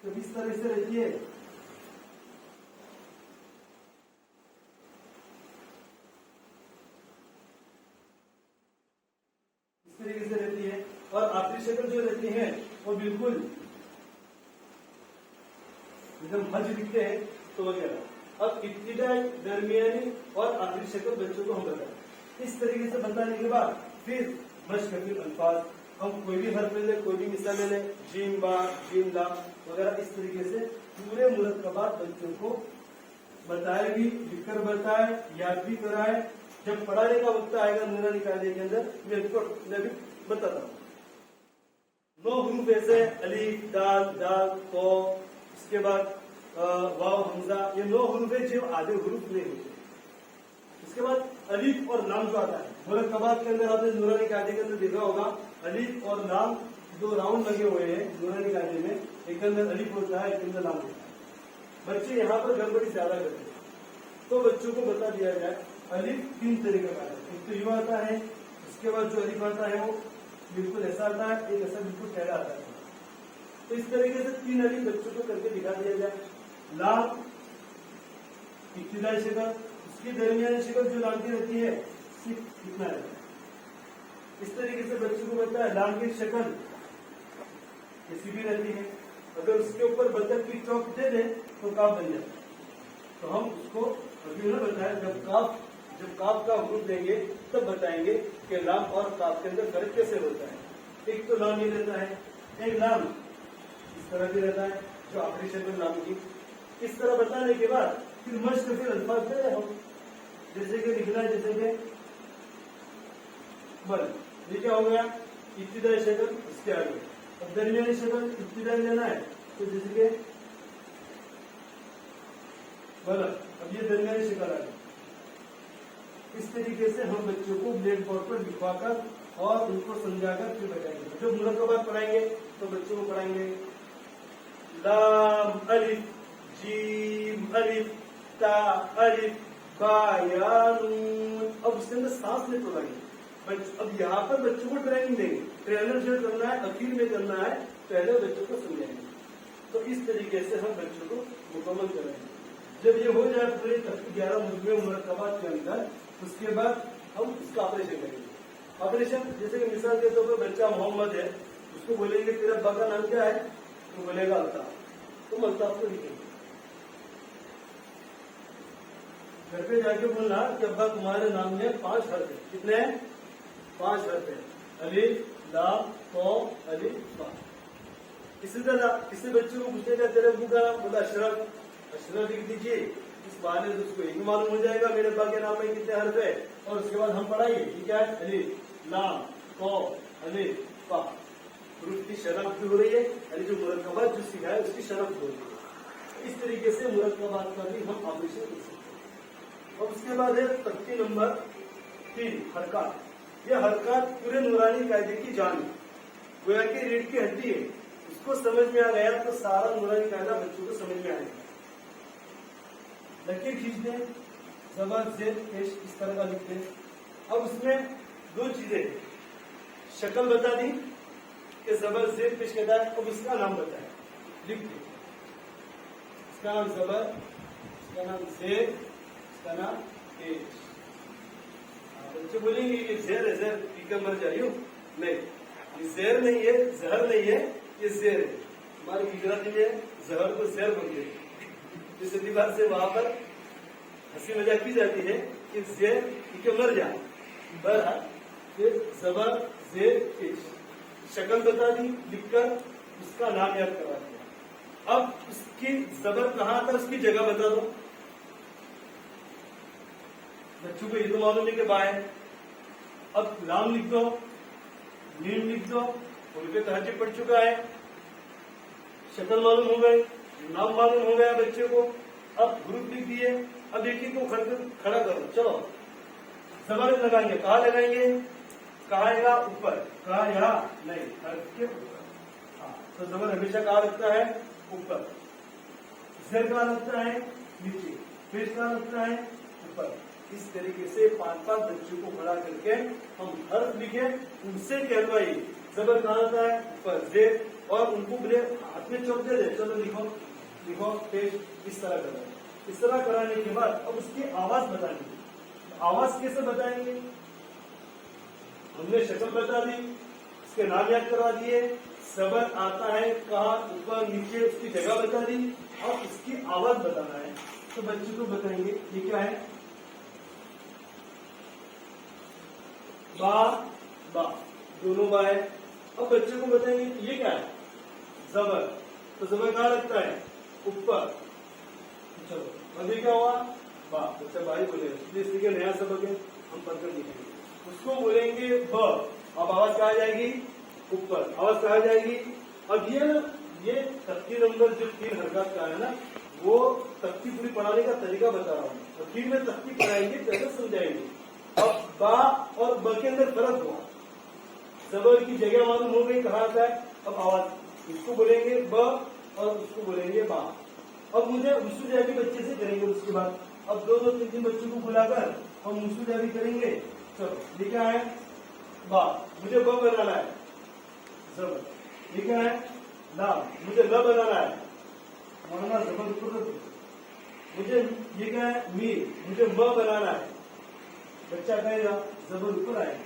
तो इस तरह से रहती है, इस तरीके से रहती है, और आखिरी शक्ल जो रहती है वो बिल्कुल एकदम हज लिखते हैं तो वगैरह। अब इब्तिदाई, दरमियानी और आखिरी शक्ल बच्चों को हम बताएं। इस तरीके से बताने के बाद फिर मश्क फिर अल्फाज, हम कोई भी हर्फ ले, कोई भी मिसाल ले, जीम बा, जीम ला वगैरह, इस तरीके से पूरे मुरक्कबात बच्चों को बताए भी, लिखकर बताए, याद भी कराए। जब पढ़ाने का वक्त आएगा नूना निकालने के अंदर, मैं भी बताता हूँ। 9 हरूफ ऐसे, अलीफ, दाल, तो, इसके बाद वाव, हमजा, ये 9 हरूफ है जो आधे हरूफ नहीं होते। इसके बाद अलीफ और लाम जो आता है, मुरक्कबात के अंदर आपने नूरानी कायदे के अंदर देखा होगा, अलीफ और लाम दो राउंड लगे हुए हैं नूरानी कायदे में, एक के अंदर अलीफ होता है, एक के अंदर लाम होता है। बच्चे यहाँ पर गड़बड़ी ज्यादा करते हैं, तो बच्चों को बता दिया जाए अलीफ 3 तरीके का आता है। एक तो यू आता है, उसके बाद जो अलीफ आता है वो बिल्कुल ऐसा आता है, एक ऐसा बिल्कुल टेढ़ा आता है। तो इस तरीके से 3 अलीफ बच्चों को करके दिखा दिया जाए। लाम इब्तिदाई शक्ल, उसकी दरमियानी शक्ल जो लाम की रहती है सिर्फ इतना रहता है। इस तरीके से बच्चों को बताया लाम की शक्ल ऐसी भी रहती है, अगर उसके ऊपर बतख की चौक दे दे तो काफ बन जाता है। तो हम उसको अभी उन्होंने बताया जब काफ का हुक्म देंगे तब बताएंगे कि लाम और काफ के अंदर फर्क कैसे होता है। एक तो लाम ये रहता है, एक लाम इस तरह भी रहता है जो आखिरी शक्ल लाम की। इस तरह बताने के बाद फिर मश्क फिर अल्फाज दे रहे हम, जैसे कि लिखना है, जैसे कि बल, ये क्या हो गया इब्तिदाई शक्ल, उसके आगे। अब दरमियानी शक्ल इब्तिदाई लेना है तो जैसे कि बल, अब ये दरमियानी शक्ल आ गई। इस तरीके से हम बच्चों को ब्लैक बोर्ड पर लिखवाकर और उनको समझाकर फिर बताएंगे। जब मुरक्कबात पढ़ाएंगे तो बच्चों को पढ़ाएंगे लाम अलिफ, जीम अलिफ, ता अलिफ, बा या नून। अब उसके अंदर सांस नहीं तोड़ेंगे। अब यहाँ पर बच्चों को ट्रेनिंग देंगे, ट्रेनर जो करना है अखीर में करना है, पहले बच्चों को समझाएंगे। तो इस तरीके से हम बच्चों को मुकम्मल कराएंगे। जब ये हो जाए पूरे 11 मुद्दे मुरक्कबात के अंदर, उसके बाद हम इसका ऑपरेशन करेंगे। ऑपरेशन जैसे कि मिसाल के तौर पर बच्चा मोहम्मद है, उसको बोलेंगे तेरा अब्बा का नाम क्या है, तो बोलेगा अल्ताफ, तुम अल्ताफ को लिखेंगे। घर पे जाके बोलना कि अब्बा तुम्हारे नाम में 5 हर्फ है। कितने हैं? 5 हर्फ है, अलिफ लाम तो अलिफ बा। इसी तरह किसी बच्चे को पूछेगा तेरे अब्बू का नाम, बोला अशरफ, अशरफ लिख दीजिए। इस बहाने से उसको एक मालूम हो जाएगा मेरे अब्बा के नाम में कितने हर्फ है। और उसके बाद हम पढ़ाएंगे ठीक है, अलिफ लाम तो अलिफ बा। उसकी शनाख्त हो रही है, यानी जो मुरक्कबात जो सिखाए उसकी शनाख्त हो रही है। इस तरीके से मुरक्कबात का भी हम ऑपरेशन कर सकते हैं। और उसके बाद है तख्ती नंबर 3 हरकत। ये हरकत पूरे नूरानी कायदे की जान है, गोया कि रीढ़ की हड्डी है। उसको समझ में आ गया तो सारा नूरानी कायदा बच्चों को समझ में आएगा। लकीर खींच दें, जबर जेर पेश इस तरह का लिख दें। अब उसमें 2 चीजें, शक्ल बता दी कि जबर जेर पेश कहता है, अब इसका नाम बताए, लिख दें। इसका नाम जबर, इसका नाम जेर, इसका नाम पेश। बच्चे बोलेंगे ये जेर है, जेर पीकर मर जाइयो, नहीं ये जेर नहीं है, जहर नहीं है, ये जेर है। हमारे गुजराती में जहर को जेर बोलते हैं। जिस एतबार से वहां पर हंसी मजाक की जाती है कि जेर पीकर मर जाए। बहरहाल फिर जबर जेर पेश, शक्ल बता दी लिखकर, उसका नाम याद करवा दिया। अब उसकी जबर कहाँ था उसकी जगह बता दो। बच्चों को ये तो मालूम है कि बा है। अब लाम लिख दो, मीम लिख दो, उनपे तहजीब पढ़ चुका है, शक्ल मालूम हो गई, नाम मालूम हो गया बच्चे को। अब ग्रुप लिख दिए। अब देखिए को खड़ा करो, चलो जबर लगाएंगे, कहाँ लगाएंगे, कहाँ आएगा ऊपर, कहाँ यहाँ नहीं, हर्फ के ऊपर। हाँ, तो जबर हमेशा कहाँ लगता है, ऊपर। जेर कहाँ लगता है, नीचे। पेश कहाँ लगता है, ऊपर। इस तरीके से 5-5 बच्चों को खड़ा करके हम हर्फ लिखे, उनसे कहलवाई जबर कहाँ आता है, ऊपर जेर, और उनको बोले हाथ में चौक दे दे, चलो लिखो लिखो पेश, इस तरह करो। इस तरह कराने के बाद अब उसकी आवाज बतानी। आवाज कैसे बताएंगे, हमने शक्ल बता दी, उसके नाम याद करवा दिए, जबर आता है कहाँ, ऊपर नीचे, उसकी जगह बता दी, और उसकी आवाज बताना है। तो बच्चे को बताएंगे ये क्या है, बा बा, दोनों बा है। अब बच्चे को बताएंगे ये क्या है, जबर, तो जबर कहाँ लगता है, ऊपर। चलो अभी क्या हुआ, बा, बच्चा भाई बोलेगा, इसलिए नया सबक है, हम पढ़कर लिखेंगे। उसको बोलेंगे ब, अब आवाज कहाँ जाएगी, ऊपर। आवाज कहाँ जाएगी। अब ये तख्ती नंबर जो 3 हरकत का है ना, वो तख्ती पूरी पढ़ाने का तरीका बता रहा हूँ। आखिर में तख्ती पढ़ाएंगे, पहले समझाएंगे। अब बा और ब के अंदर फर्क हुआ, जबर की जगह मालूम हो गई कहाँ आता है। अब आवाज इसको बोलेंगे ब और उसको बोलेंगे बा। अब मुझे मुसुजाबी बच्चे से करेंगे। उसके बाद अब दो दो तीन तीन बच्चों को बुलाकर हम मुसुजाबी करेंगे। चलो ये क्या है, बा, मुझे ब बनाना है, जबर। ये क्या है, ला, मुझे ल बनाना है, माना जबर ऊपर रखो। मुझे ये क्या है, मीर, मुझे म बनाना है, बच्चा कहेगा जबर ऊपर आएगा।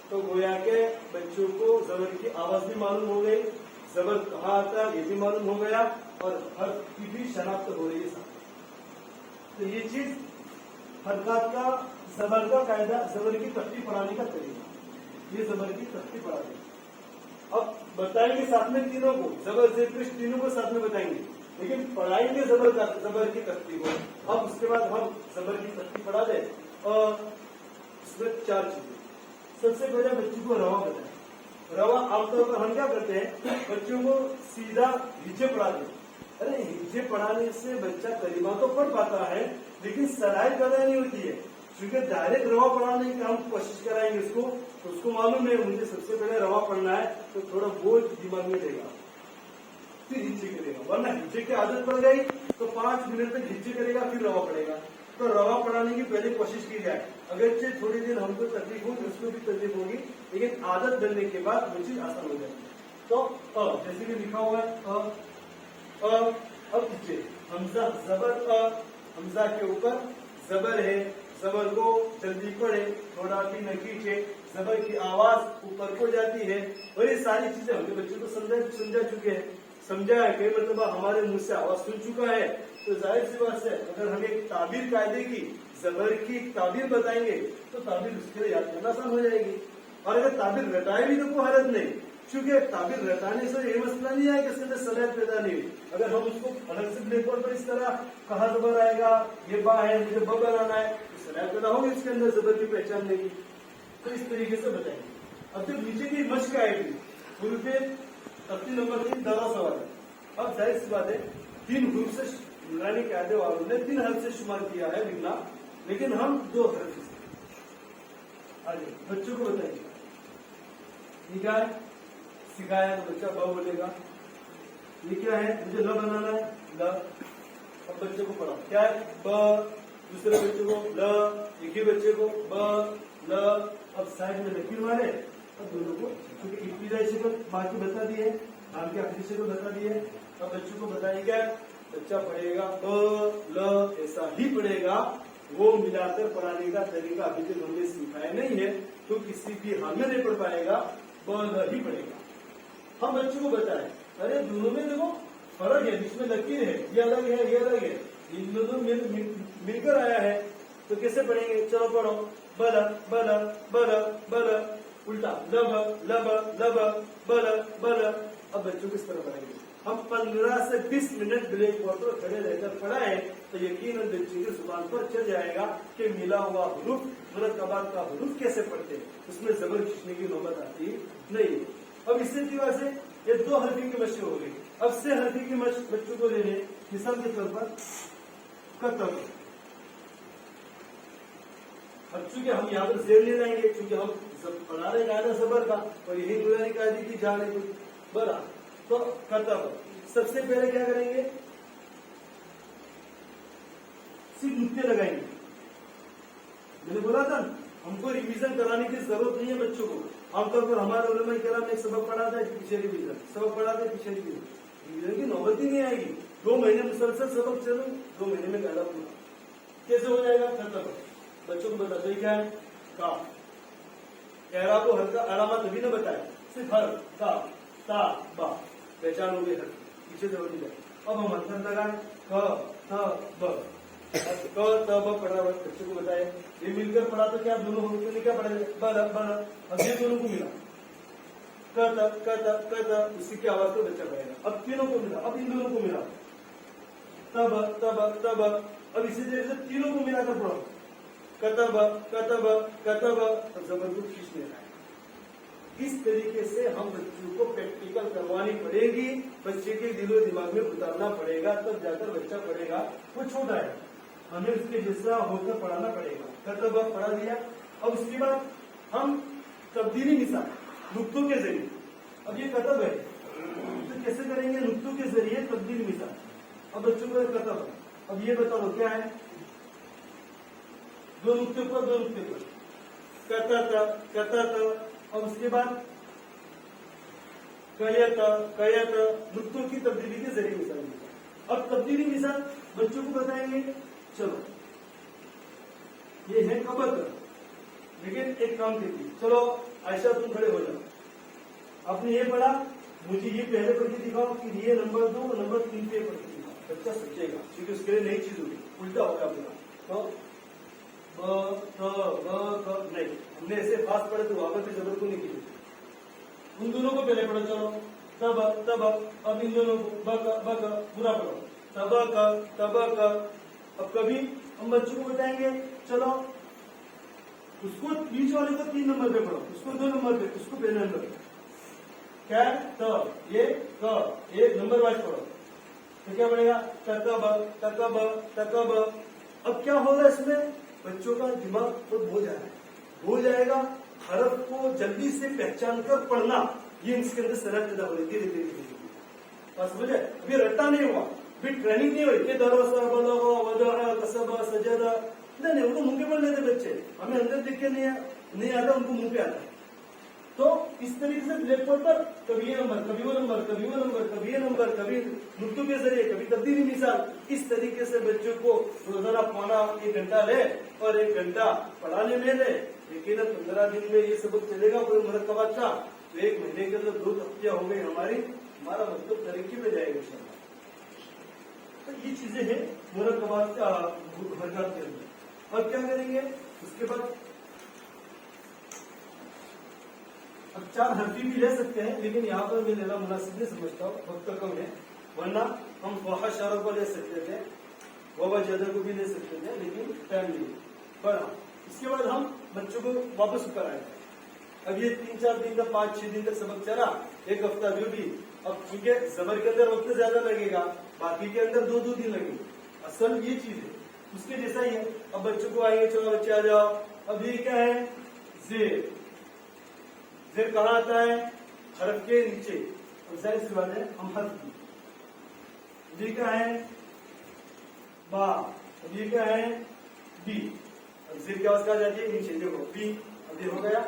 तो गोया के बच्चों को जबर की आवाज भी मालूम हो गई, जबर कहाँ आता है ये भी मालूम हो गया, और हर्फ की भी शनाख्त हो रही है साथ। तो ये चीज हरकत का जबर का कायदा, जबर की तख्ती पढ़ाने का तरीका, ये जबर की तख्ती पढ़ाने। अब बताएंगे साथ में तीनों को, जबर से पेश तीनों को साथ में बताएंगे, लेकिन पढ़ाएंगे जबर की तख्ती को। अब उसके बाद हम जबर की तख्ती पढ़ा दें। और इसमें चार चीजें। सबसे पहले बच्चों को रवा बताएं। रवा आमतौर पर हम क्या करते हैं, बच्चों को सीधा हिज्जे पढ़ा दें। अरे हिज्जे पढ़ाने से बच्चा कलिमा तो पढ़ पाता है, लेकिन सराय पैदा नहीं होती है। क्योंकि डायरेक्ट रवा पढ़ाने की हम कोशिश कराएंगे उसको, तो उसको मालूम है मुझे सबसे पहले रवा पढ़ना है, तो थोड़ा बोझ दिमाग में देगा, फिर हिज्जे करेगा। वरना हिज्जे की आदत पड़ गई तो 5 मिनट तक हिज्जे करेगा, फिर रवा पढ़ेगा। तो रवा पढ़ाने की पहले कोशिश की जाए। अगरचे थोड़ी देर हमको तकलीफ होगी, उसको भी तकलीफ होगी, लेकिन आदत डलने के बाद वो चीज आसान हो जाएगी। तो जैसे कि लिखा हुआ है अब हिज्जे, हमजा जबर, हमजा के ऊपर जबर है, जबर को जल्दी पढ़े, थोड़ा भी न खींचे, जबर की आवाज ऊपर को जाती है। और ये सारी चीजें हमने बच्चों को समझा चुके हैं। समझा है कि मतलब हमारे मुंह से आवाज सुन चुका है, तो जाहिर सी बात है अगर हम एक ताबीर कायदे की जबर की ताबीर बताएंगे तो ताबीर उसके लिए याद करना आसान हो जाएगी। और अगर ताबीर रटाए भी तो कोई हरज नहीं, क्योंकि ताबीर रटाने से ये मसला नहीं है कि इसके अंदर सलाह पैदा नहीं हुई। अगर हम उसको अलग से ब्लैक बोर्ड पर इस तरह कहा जबर आएगा, ये बा है, मुझे ब बनाना है, तो सलाह पैदा होगी इसके अंदर जबर की पहचान नहीं। तो इस तरीके से बताएंगे। अब जब नीचे की मश्क आएगी, पे तख्ती नंबर 3 दावा सवाल है। अब जाहिर सी बात है 3 हुरूफ से नुरानी कायदे वालों ने 3 हर्फ से शुमार किया है लिखना, लेकिन हम 2 हर्फ से। आगे बच्चों को बताइए, ये क्या है, सिखाया तो बच्चा ब बोलेगा। ये क्या है, मुझे ल बनाना है, ल। अब बच्चे को पढ़ा, क्या है, ब, दूसरे बच्चे को ल, एक ही बच्चे को ब ल। अब साइड में लकीर मारे, अब दोनों को क्योंकि इब्तिदाई शक्ल बाकी बता दिए, आगे आखिरी शक्ल बता दिए। अब बच्चों को बताइए क्या, बच्चा पढ़ेगा ब ल, ऐसा ही पढ़ेगा। वो मिलाकर पढ़ाने का तरीका अभी तक हमने सिखाया नहीं है, तो किसी भी हाल में नहीं पढ़ पाएगा, ब ल ही पढ़ेगा। हम बच्चों को बताएं, अरे दोनों में देखो फर्क है, बीच में लकीर है, ये अलग है, ये अलग है, इन दोनों मिलकर आया है, तो कैसे पढ़ेंगे, चलो पढ़ो, बल बल बल बल, उल्टा लब लब लब बल बल। अब बच्चों को इस तरह पढ़ाएंगे। हम 15 से 20 मिनट ब्लैक बोर्ड पर खड़े रहकर पढ़ाए तो यकीनन बच्चे की जुबान पर चढ़ जाएगा कि मिला हुआ हुरूफ, मुरक्कबात का हुरूफ कैसे पढ़ते हैं, उसमें जबर खींचने की नौबत आती नहीं। अब इससे दीवार से ये 2 हरफी की मशक हो गई। अब से हरफी की मशक बच्चों को लेने, मिसाल के तौर पर कतब। अब चूंकि हम यहाँ पर जेर ले जाएंगे, क्योंकि हम पढ़ा रहे कायदा जबर का, और यही बुरानी कायदे की जा रहे बरा। तो कतब सबसे पहले क्या करेंगे, सिर्फ नुक्ते लगाएंगे। मैंने बोला था हमको रिवीजन कराने की जरूरत नहीं है बच्चों को। आमतौर पर हमारे उलमा किराम ने सबक पढ़ाता है, पीछे रिवीजन, सबक पढ़ाता है, पीछे रिवीजन की नौबत ही नहीं आएगी। 2 महीने मुसलसल सबक चलो, 2 महीने में कायदा पूरा कैसे हो जाएगा। कतब बच्चों को बता दो क्या है, का एरा को हर का अलामत अभी न बताए, सिर्फ हर का ता बा पहचान हो गई, हर पीछे से होती जाए। अब हम अंतर लगाए क थ ब, क त ब पढ़ा बच्चों को बताए, ये मिलकर पढ़ा तो क्या दोनों होते हैं, क्या पढ़े बल बल। अब ये दोनों को मिला क उसी की आवाज पे बच्चा पढ़ेगा। अब तीनों को मिला, अब इन दोनों को मिला तब तब तब। अब इसी तरह से तीनों को मिलाकर पढ़ो, कतब कतब कतब। तब जबर को खींच लेना है, इस तरीके से हम बच्चों को प्रैक्टिकल करवानी पड़ेगी, बच्चे के दिलो दिमाग में उतारना पड़ेगा, तब जाकर बच्चा पढ़ेगा। वो छोटा है, हमें उसके जैसा होकर पढ़ाना पड़ेगा। मतलब अब पढ़ा दिया, अब उसके बाद हम तब्दीली मिसाल नुक्तों के जरिए, अब ये कतब है तो कैसे करेंगे, नुक्तों के जरिए तब्दीली मिसाल। अब बच्चों को कतब है, अब ये बता दो क्या है, दो नुक्ते पर दो नुक्ते पर कतत, और उसके बाद कयत, नुक्तों की तब्दीली के जरिए मिसाल मिलता। अब तब्दीली मिसाल बच्चों को बताएंगे। चलो ये है कबत, लेकिन एक काम कीजिए, चलो आयशा तुम खड़े हो जाओ, आपने ये पढ़ा, मुझे ये पहले पढ़ के दिखाओ, फिर ये नंबर 2 नंबर 3 पे पढ़ के दिखाओ। बच्चा सोचेगा क्योंकि उसके लिए नई चीज होगी, उल्टा होगा अपना। तो नहीं, हमने ऐसे फास्ट पढ़े तो वहां पर जबर को नहीं की, उन दोनों को पहले पढ़ो। चलो तब अब इन दोनों को बक पूरा पढ़ो, तबक। अब कभी हम बच्चों को बताएंगे, चलो उसको बीच वाले को 3 नंबर पे पढ़ो, उसको 2 नंबर पे, उसको पहले नंबर पे। क्या ये एक नंबर वाइज पढ़ो तो क्या पड़ेगा, तकब। अब क्या होगा इसमें, बच्चों का दिमाग खुद हो जाएगा, हरफ को जल्दी से पहचान कर पढ़ना, ये इसके अंदर सरल पैदा हो धीरे धीरे। बस समझे, अभी रट्टा नहीं हुआ, अभी ट्रेनिंग नहीं हुई कि नहीं, उनको मुंह पे पढ़ लेते बच्चे, हमें अंदर देख के नहीं आता, उनको मुंह पे आता है। तो इस तरीके से ब्लैक बोर्ड पर कभी ये नंबर, कभी वो नंबर, कभी वो नंबर, कभी ये नंबर, कभी नुक्तों के जरिए, कभी तब्दीली मिसाल, इस तरीके से बच्चों को रोजाना पौना 1 घंटा ले और 1 घंटा पढ़ाने में ले। लेकिन 15 दिन में ये सबक चलेगा, कोई मुरक्कबात का, तो 1 महीने के अंदर 2 तख्तियां हो गई हमारा मतलब तरक्की में जाएगा इंशाअल्लाह। तो ये चीजें हैं मुरक्कबात का हरकत के अंदर। अब क्या करेंगे उसके बाद, अब 4 हरफी भी ले सकते हैं, लेकिन यहाँ पर मैं लेना मुनासिब नहीं समझता हूँ, वक्त कम है, वरना हम फहा शारों को ले सकते थे, वबा ज्यादा को भी ले सकते थे, लेकिन टाइम नहीं पढ़ा। इसके बाद हम बच्चों को वापस ऊपर आए। अब ये 3-4 दिन तक 5-6 दिन तक सबक चला, 1 हफ्ता जो भी। अब क्योंकि जबर के अंदर वक्त ज्यादा लगेगा, बाकी के अंदर 2-2 दिन लगेंगे, असल ये चीज है, उसके जैसा ही है। अब बच्चों को आएंगे, चलो बच्चे आ जाओ, अब ये क्या है, जेर। जेर कहाँ आता है, हरफ के नीचे, और जाहिर सी बात है हम हरफ की। ये क्या है, बा। अब ये क्या है, बी। अब जेर की आवाज कहाँ जाती है, नीचे, देखो बी। अब ये हो गया।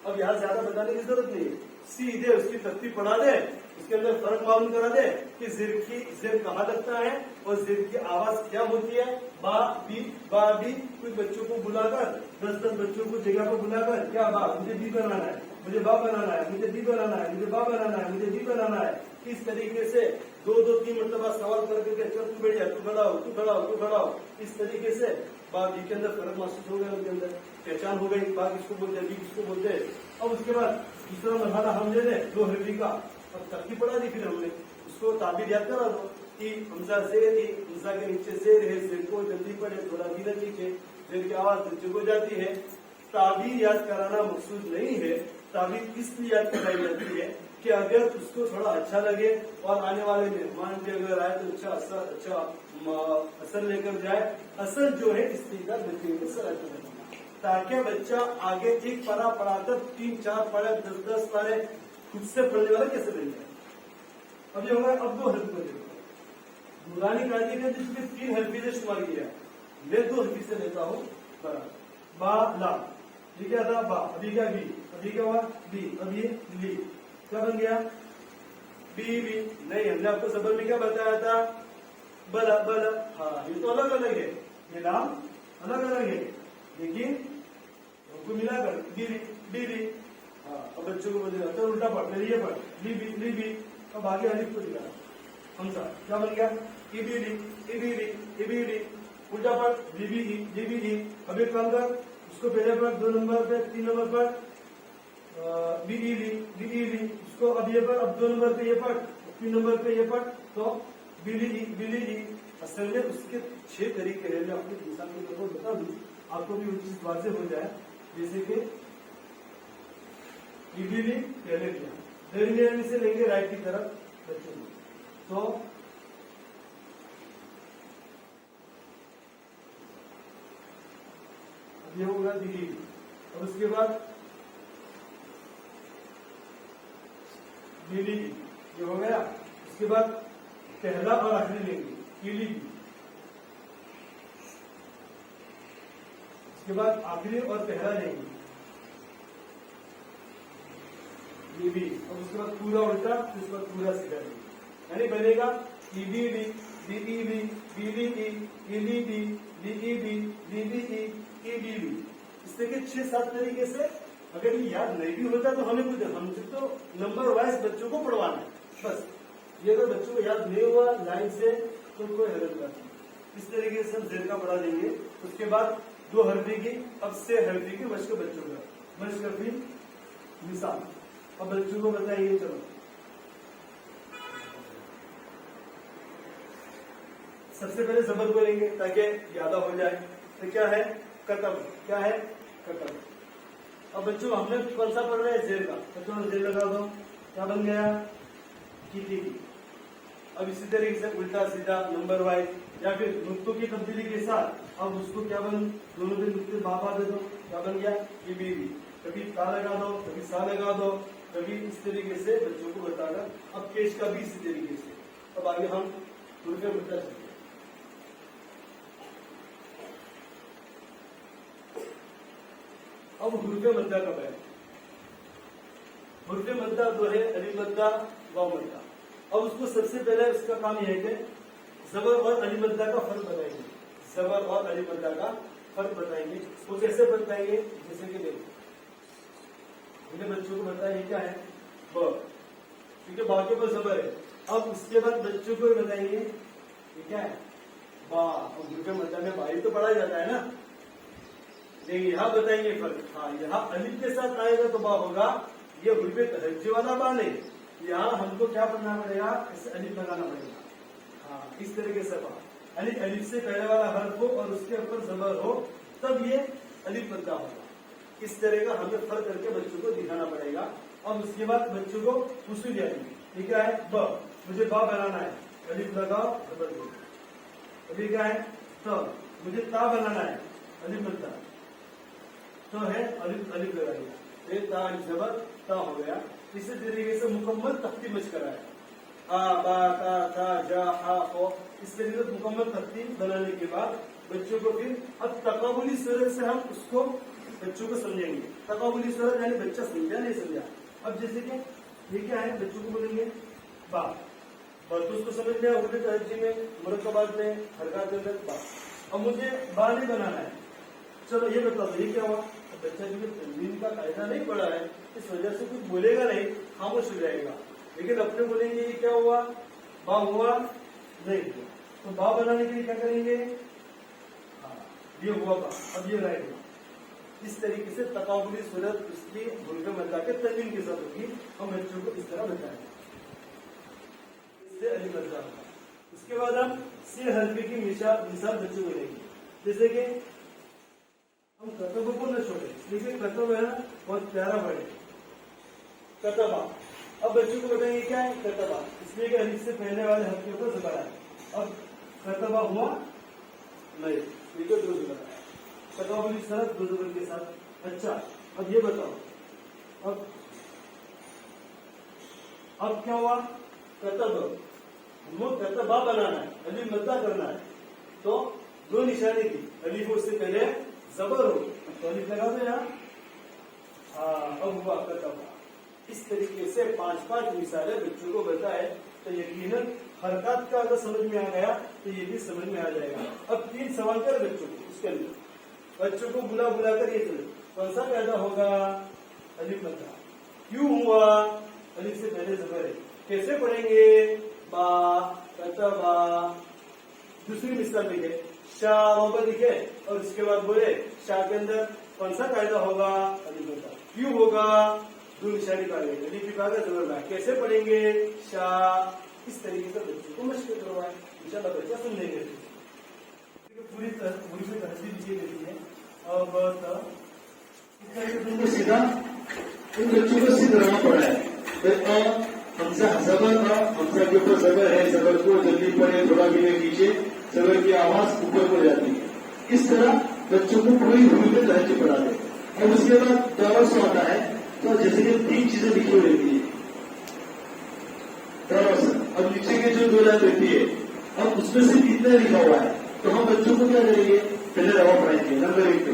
अब यहाँ ज्यादा बताने की जरूरत नहीं है, सीधे उसकी तरतीब पढ़ा दे, उसके अंदर फर्क मालूम करा दे कि जेर कहाँ लगता है और जेर की आवाज क्या होती है, बा बी। कुछ बच्चों को बुलाकर 10-10 बच्चों को जगह पर बुलाकर, क्या बा, मुझे बी बनाना है, मुझे बा बनाना है, मुझे बी बनाना है, मुझे बा बनाना है, मुझे बी बनाना है। इस तरीके से 2-3 मरतबा सवाल करके चल तू बैठ जा, तू खड़ा हो। इस तरीके से बा बी के अंदर फर्क महसूस हो गया, उनके अंदर पहचान हो गई, बा किसको बोलते हैं, बी किसको बोलते हैं। अब उसके बाद दूसरा मरहला हम ले लें 2 हरफी का। अब तरकीब पढ़ा दी, फिर हमने उसको ताबीर याद करा दो कि हमजा जेर थी, हमजा के नीचे जेर है, जेर को जल्दी पढ़े, थोड़ा धीरे नीचे, जेर की आवाज नीचे को जाती है। ताबीर याद कराना मकसूद नहीं है, ताबीर इसलिए याद कराई जाती है कि अगर उसको थोड़ा अच्छा लगे और आने वाले मेहमान भी अगर आए तो अच्छा असर लेकर जाए। असर जो है इस चीज का बच्चे को सर अच्छा लगेगा, ताकि बच्चा आगे 1 पारा पढ़ाकर 3-4 पारे 10-10 पारे खुद से पढ़ने वाला कैसे बन जाए। अब ये होगा, अब 2 हरफी को देखो, नूरानी कायदे के जिसमें 3 हरफी से शुमार किया, मैं 2 हरफी से लेता हूँ। बा ला, ये क्या था, बा। अभी क्या, बी। अभी क्या हुआ, बी। अब ये ली, क्या बन गया, बी। नहीं, हमने आपको जबर में क्या बताया था, बला। हाँ, ये तो अलग अलग है, ये नाम अलग अलग है, लेकिन उनको मिलाकर बी। हाँ, अब बच्चों को बोलेगा तो उल्टा पढ़, मेरी ये पढ़, ली। अब आगे अलिफ को दिखा, हमसा क्या बन गया, इबीडी। उल्टा पढ़, बीबी। अब एक काम कर, उसको पहले पढ़ 2 नंबर पे, 3 नंबर पर बीली। उसको अब ये पढ़, अब 2 नंबर पे ये पढ़, 3 नंबर पे ये पढ़, तो बिली। असल में उसके 6 तरीके हैं, मैं आपको मिसाल के तौर पर बता दूं, आपको भी वो चीज वाज़ेह हो जाए। जैसे कि ईडी भी पहले किया, दरमियानी से लेंगे राइट की तरफ बच्चों को। तो ये होगा दिल्ली, और उसके बाद दिल्ली ये हो गया। उसके बाद पहला और आखिरी लेंगे कीली, उसके बाद आखिरी और पहला लेंगे ये भी, और उसके बाद पूरा उल्टा, उसके बाद पूरा सीधा लेंगे, यानी बनेगा EBD, DEB, BDE, EDD, DEB, DBE, EDB. इस तरह के 6-7 तरीके से अगर ये याद नहीं भी होता तो हमें कुछ हमसे तो नंबर वाइज बच्चों को पढ़वाना है बस। ये अगर बच्चों को याद नहीं हुआ लाइन से तो कोई हरकत नहीं। इस तरीके से हम जेर का पढ़ा देंगे। उसके बाद 2 हरफी की, अब से हरफी की मश्क बच्चों का मशरफी मिसाल। अब बच्चों को बताइए, चलो सबसे पहले जबर बोलेंगे ताकि याद हो जाए। तो क्या है? कतब। क्या है? कतब। अब बच्चों हमने कौन सा पढ़ रहे हैं? जेर का। बच्चों जेर लगा दो, क्या बन गया? की। अब इसी तरीके से उल्टा सीधा नंबर वाइज, या फिर नुक्तों की तब्दीली के साथ अब उसको क्या बन, दोनों के नुक्ते बाबा दे दो, क्या बन गया? की बीवी। कभी ता लगा दो, कभी सा लगा दो, कभी इस तरीके से बच्चों को बताकर। अब केश का भी इसी तरीके से। अब आगे हम दुर्गे मुद्दा सीखें। अब हुर्फे मद्दा का बयान। हुर्फे मद्दा जो है अली मद्दा, वाव मद्दा। अब उसको सबसे पहले उसका काम यह है कि जबर और अली मद्दा का फर्क बताएंगे। जबर और अली मद्दा का फर्क बताएंगे। वो कैसे बताएंगे? जैसे कि देखो, मैंने बच्चों को बताया ये क्या है? ब, क्योंकि बा के ऊपर जबर है। अब उसके बाद बच्चों को बताएंगे ये क्या है? बा। और हुर्फे मद्दा में बा ही तो पढ़ा जाता है ना। यहाँ बताएंगे फर्क। हाँ, यहाँ अलिफ के साथ आएगा तो बा होगा, ये हुर्फे तहज्जुद वाला बा नहीं। यहाँ हमको क्या पढ़ना पड़ेगा? इसे अलिफ लगाना पड़ेगा। हाँ, इस तरीके से बा अलिफ से पहले वाला हर्फ हो और उसके ऊपर जबर हो, तब ये अलिफ मद्दा होगा। इस तरह का हमें फर्क करके बच्चों को दिखाना पड़ेगा। अब उसके बाद बच्चों को उसूल याद। ये क्या है? ब। मुझे बा बनाना है, अलिफ लगाओ, जबर दो। अभी क्या है? त। मुझे ता बनाना है, अलिफ मद्दा तो है, अलिफ अलिफ लगाइए, ता अलिफ जबर ता हो गया। इसी तरीके से मुकम्मल तख्ती मच कराया। आ, बा, ता, था, जा, हा, हो। इस तरीके से मुकम्मल तख्ती बनाने के बाद बच्चों को फिर अब तकाबुली सूरत से हम उसको बच्चों को समझेंगे। तकाबुली सूरत यानी बच्चा समझा नहीं समझा। अब जैसे कि ये क्या है? बच्चों को बोलेंगे बा, और तो उसको समझ लिया उर्दू तहज्जी में, मुरक्कबात में, हरकत में बा। अब मुझे बा नहीं बनाना है, चलो ये बता दो ये क्या हुआ? बच्चा जो तंजीम का कायदा नहीं पड़ा है, इस वजह से कुछ बोलेगा नहीं, खामोश हो जाएगा। लेकिन अपने बोलेंगे ये क्या हुआ? बा हुआ नहीं हुआ। तो बा बनाने के लिए क्या करेंगे? हाँ, ये हुआ बा, अब ये रहेगा। इस तरीके से तकाबुली सूरत उसकी हुर्फे मद्दा के तंजीम के साथ होगी। हम बच्चों को इस तरह बताएंगे, इससे अली मद्दा होगा। उसके बाद हम से हल्फे की मिसाल बच्चों को देंगे। जैसे कि हम कतबों को न छोड़े, लेकिन कतब है ना बहुत प्यारा वर्ड है, कतबा। अब बच्चों को बताएंगे क्या है? कतबा। इसलिए कि अलिफ से पहले वाले हर्फ के ऊपर ज़बर है। अब कतबा हुआ नहीं, ठीक है, 2 ज़बर है। तकाबुली सूरत 2 ज़बर के साथ। अच्छा, अब ये बताओ, अब क्या हुआ? कतब, हमको कतबा बनाना है, अलिफ मद्दा करना है, तो 2 निशानी थी। अलिफ उससे पहले जबर हो तो अलिफ लगा दो यहाँ। हाँ, अब हुआ कतबा। इस तरीके से 5-5 मिसालें बच्चों को बताए तो यकीनन हरकत का अगर समझ में आ गया तो ये भी समझ में आ जाएगा। अब 3 सवाल कर बच्चों को, उसके अंदर बच्चों को बुला कर ये चले, कौन सा पैदा होगा? अलिफ मद्दा। क्यों हुआ? अलिफ से पहले जबर है। कैसे पढ़ेंगे? बा, कतबा। दूसरी मिसाल लिखे, शाह लिखे और उसके बाद बोले शाह के अंदर कौन सा कायदा होगा? अलिफ मद्दा। क्यों होगा? 2 निशानी पाएंगे, अलिफ की पाएगा, जबर में। कैसे पढ़ेंगे? शाह। इस तरीके से बच्चों को मशक करवाएं, इंशाल्लाह बच्चा समझेंगे। पूरी तहजीब लिखी गई है। अब इस तरीके से सीधा ان بچوں کو سندھ رہنا پڑا ہے. حمزہ زبر حمزہ کے اوپر زبر ہے, زبر کو جلدی پڑے تھوڑا بھی نہیں کیجیے, زبر کی آواز اوپر کو جاتی ہے. اس طرح بچوں کو پوری حروف درجے پڑھا دے. اور اس کے بعد دروس آتا ہے تو جیسے کہ 3 چیزیں لکھی ہوئی رہتی ہے. دروس اب نیچے کے جو 2 لائن رہتی ہے, اب اس میں سے کتنا لکھا ہوا ہے تو ہم بچوں کو کیا کریں گے, پہلے روا پڑھائیں گے نمبر 1 پہ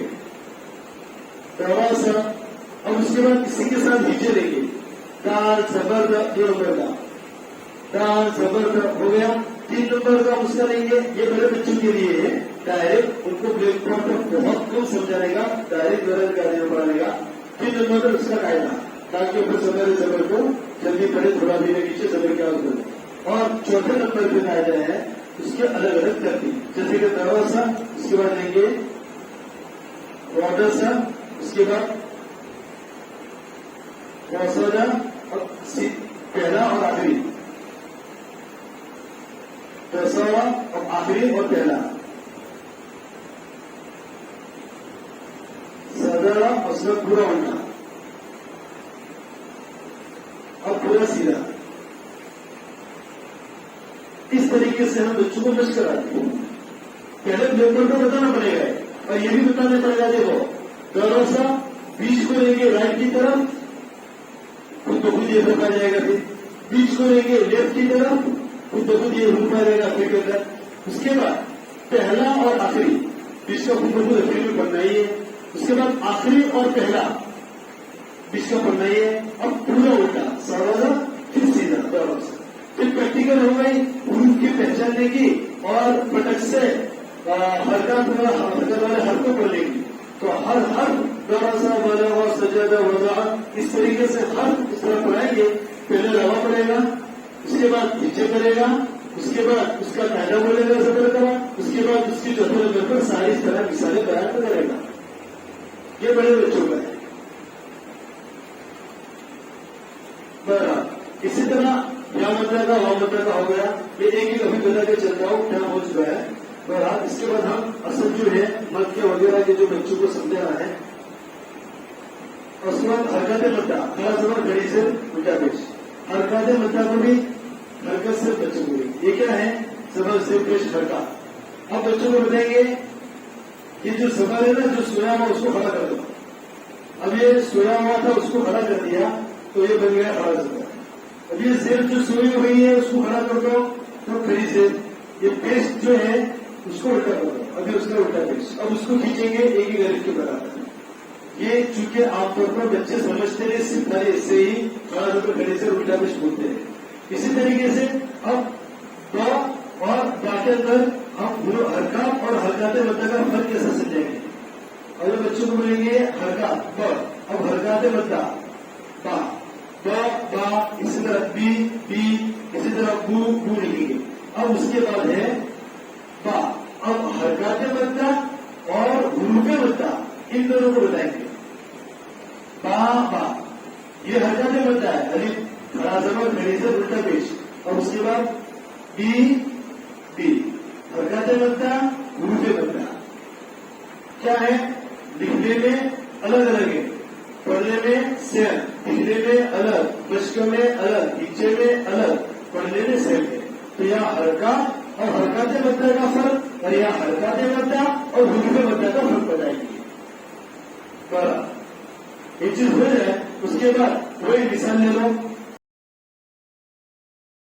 دروس. اب اس کے بعد اسی کے ساتھ نیچے لیں گے دال زبر 2 نمبر کا, دال زبر ہو گیا. 3 نمبر کا اس کا لیں گے, یہ بڑے بچوں کے لیے ہے. ڈائریکٹ ان کو بلیک بورڈ پر بہت کم سمجھانے کا, ڈائریکٹ پڑھانے کا. 3 نمبر پر اس کا قاعدہ تاکہ اوپر زبر کو جلدی پڑھے, تھوڑا بھی نیچے زبر کی آواز بولے. اور چوتھے نمبر پہ قاعدہ ہے اس کے الگ الگ ترتیب, جیسے کہ دروازہ اس کے بعد لیں گے واٹر سا, اس کے بعد اور پہلا اور آخری, پیسوا اور آخری اور پہلا, سدرا اور اس کا پورا بننا اور پورا سیدھا. اس طریقے سے ہم بچوں کو مشق کراتے ہیں. پہلے بلیک بورڈ کو بتانا پڑے گا اور یہ بھی بتانا پڑے گا. دیکھو دروازہ بیچ کو لیں گے رائٹ کی طرف, خود تو خود یہ روک آ جائے گا. پھر بیچ کو لیں گے لیفٹ کی طرف, خود تو خود یہ روک آ جائے گا پھر کے اندر. اس کے بعد پہلا اور آخری, بیچ کا خود تو خود اخیر میں پڑھنا ہی ہے. اس کے بعد آخری اور پہلا بیچ کا پڑھنا ہی ہے. اب پورا الٹا سروازہ پھر سیدھا دروازہ. پھر پریکٹیکل ہو گئی حروف کی پہچاننے کی اور پٹک سے حرکت والے ہر کو پڑھنے کی. تو ہر دروازہ والا سجادہ وضع اس طریقے سے ہر اس طرح پڑھائیں گے. پہلے روا پڑے گا, اس کے بعد نیچے کرے گا, اس کے بعد اس کا قاعدہ بولے گا زبر کا, اس کے بعد اس کی چوتھے نمبر پر ساری اس طرح مثالیں بیان کرے گا. یہ بڑے بچوں کا ہے. اسی طرح یا مدرا کا وا مدرا کا ہو گیا. یہ ایک ابھی بتا کے چلتا ہوں کیا ہو چکا ہے. اس کے بعد ہم اصل جو ہے مد کے وغیرہ کے جو بچوں کو سمجھانا ہے, اور اس کے بعد حرکت مدہ خلا زبر گھڑی سے الٹا پیش. حرکات مدہ کو بھی حرکت سے بچوں کو بھی. یہ کیا ہے زبر سے پیش حرکات. اب بچوں کو بتائیں گے یہ جو زبر ہے نا جو سویا ہوا اس کو کھڑا کر دو. اب یہ سویا ہوا تھا اس کو کھڑا کر دیا تو یہ بن گیا کھڑا زبر. اب یہ زیر جو سوئی ہوئی ہے اس کو کھڑا کر دو تو کھڑی زیر. یہ پیش جو ہے اس کو الٹا کر دو, ابھی اس کا الٹا پیش. اب اس کو کھینچیں گے ایک ہی غریب کے برابر. یہ چونکہ عام طور پر بچے سمجھتے ہیں سیدھا اس سے ہی کھڑا زبر کھڑی سے الٹا پیش بولتے ہیں. اسی طریقے سے اب با اور با کے اندر ہم حرکات اور حرکات مدہ کا فرق کیسے سمجھیں گے. اگر بچوں کو بولیں گے حرکات با, اب حرکات مدہ با با, اسی طرح بی اسی طرح بو لکھیں گے. اب اس کے بعد ہے با. اب حرکات مدہ اور حروف مدہ ان دونوں کو بتائیں گے. با یہ حرکات مدہ ہے, الف کھڑا زبر کھڑی سے الٹا پیش. اور اس کے بعد بی حرکات مدہ حروف مدہ کیا ہے, لکھنے میں الگ الگ ہے, پڑھنے میں سیم, لکھنے میں الگ, مشق میں الگ, نیچے میں الگ, پڑھنے میں سیم ہے. تو یہاں حرکات اور حرکات مدہ کا فرق اور یہاں حرکات مدہ اور حروف مدہ کا فرق بتائیں گے. یہ چیز ہو جائے اس کے بعد وہی مثال لے لو.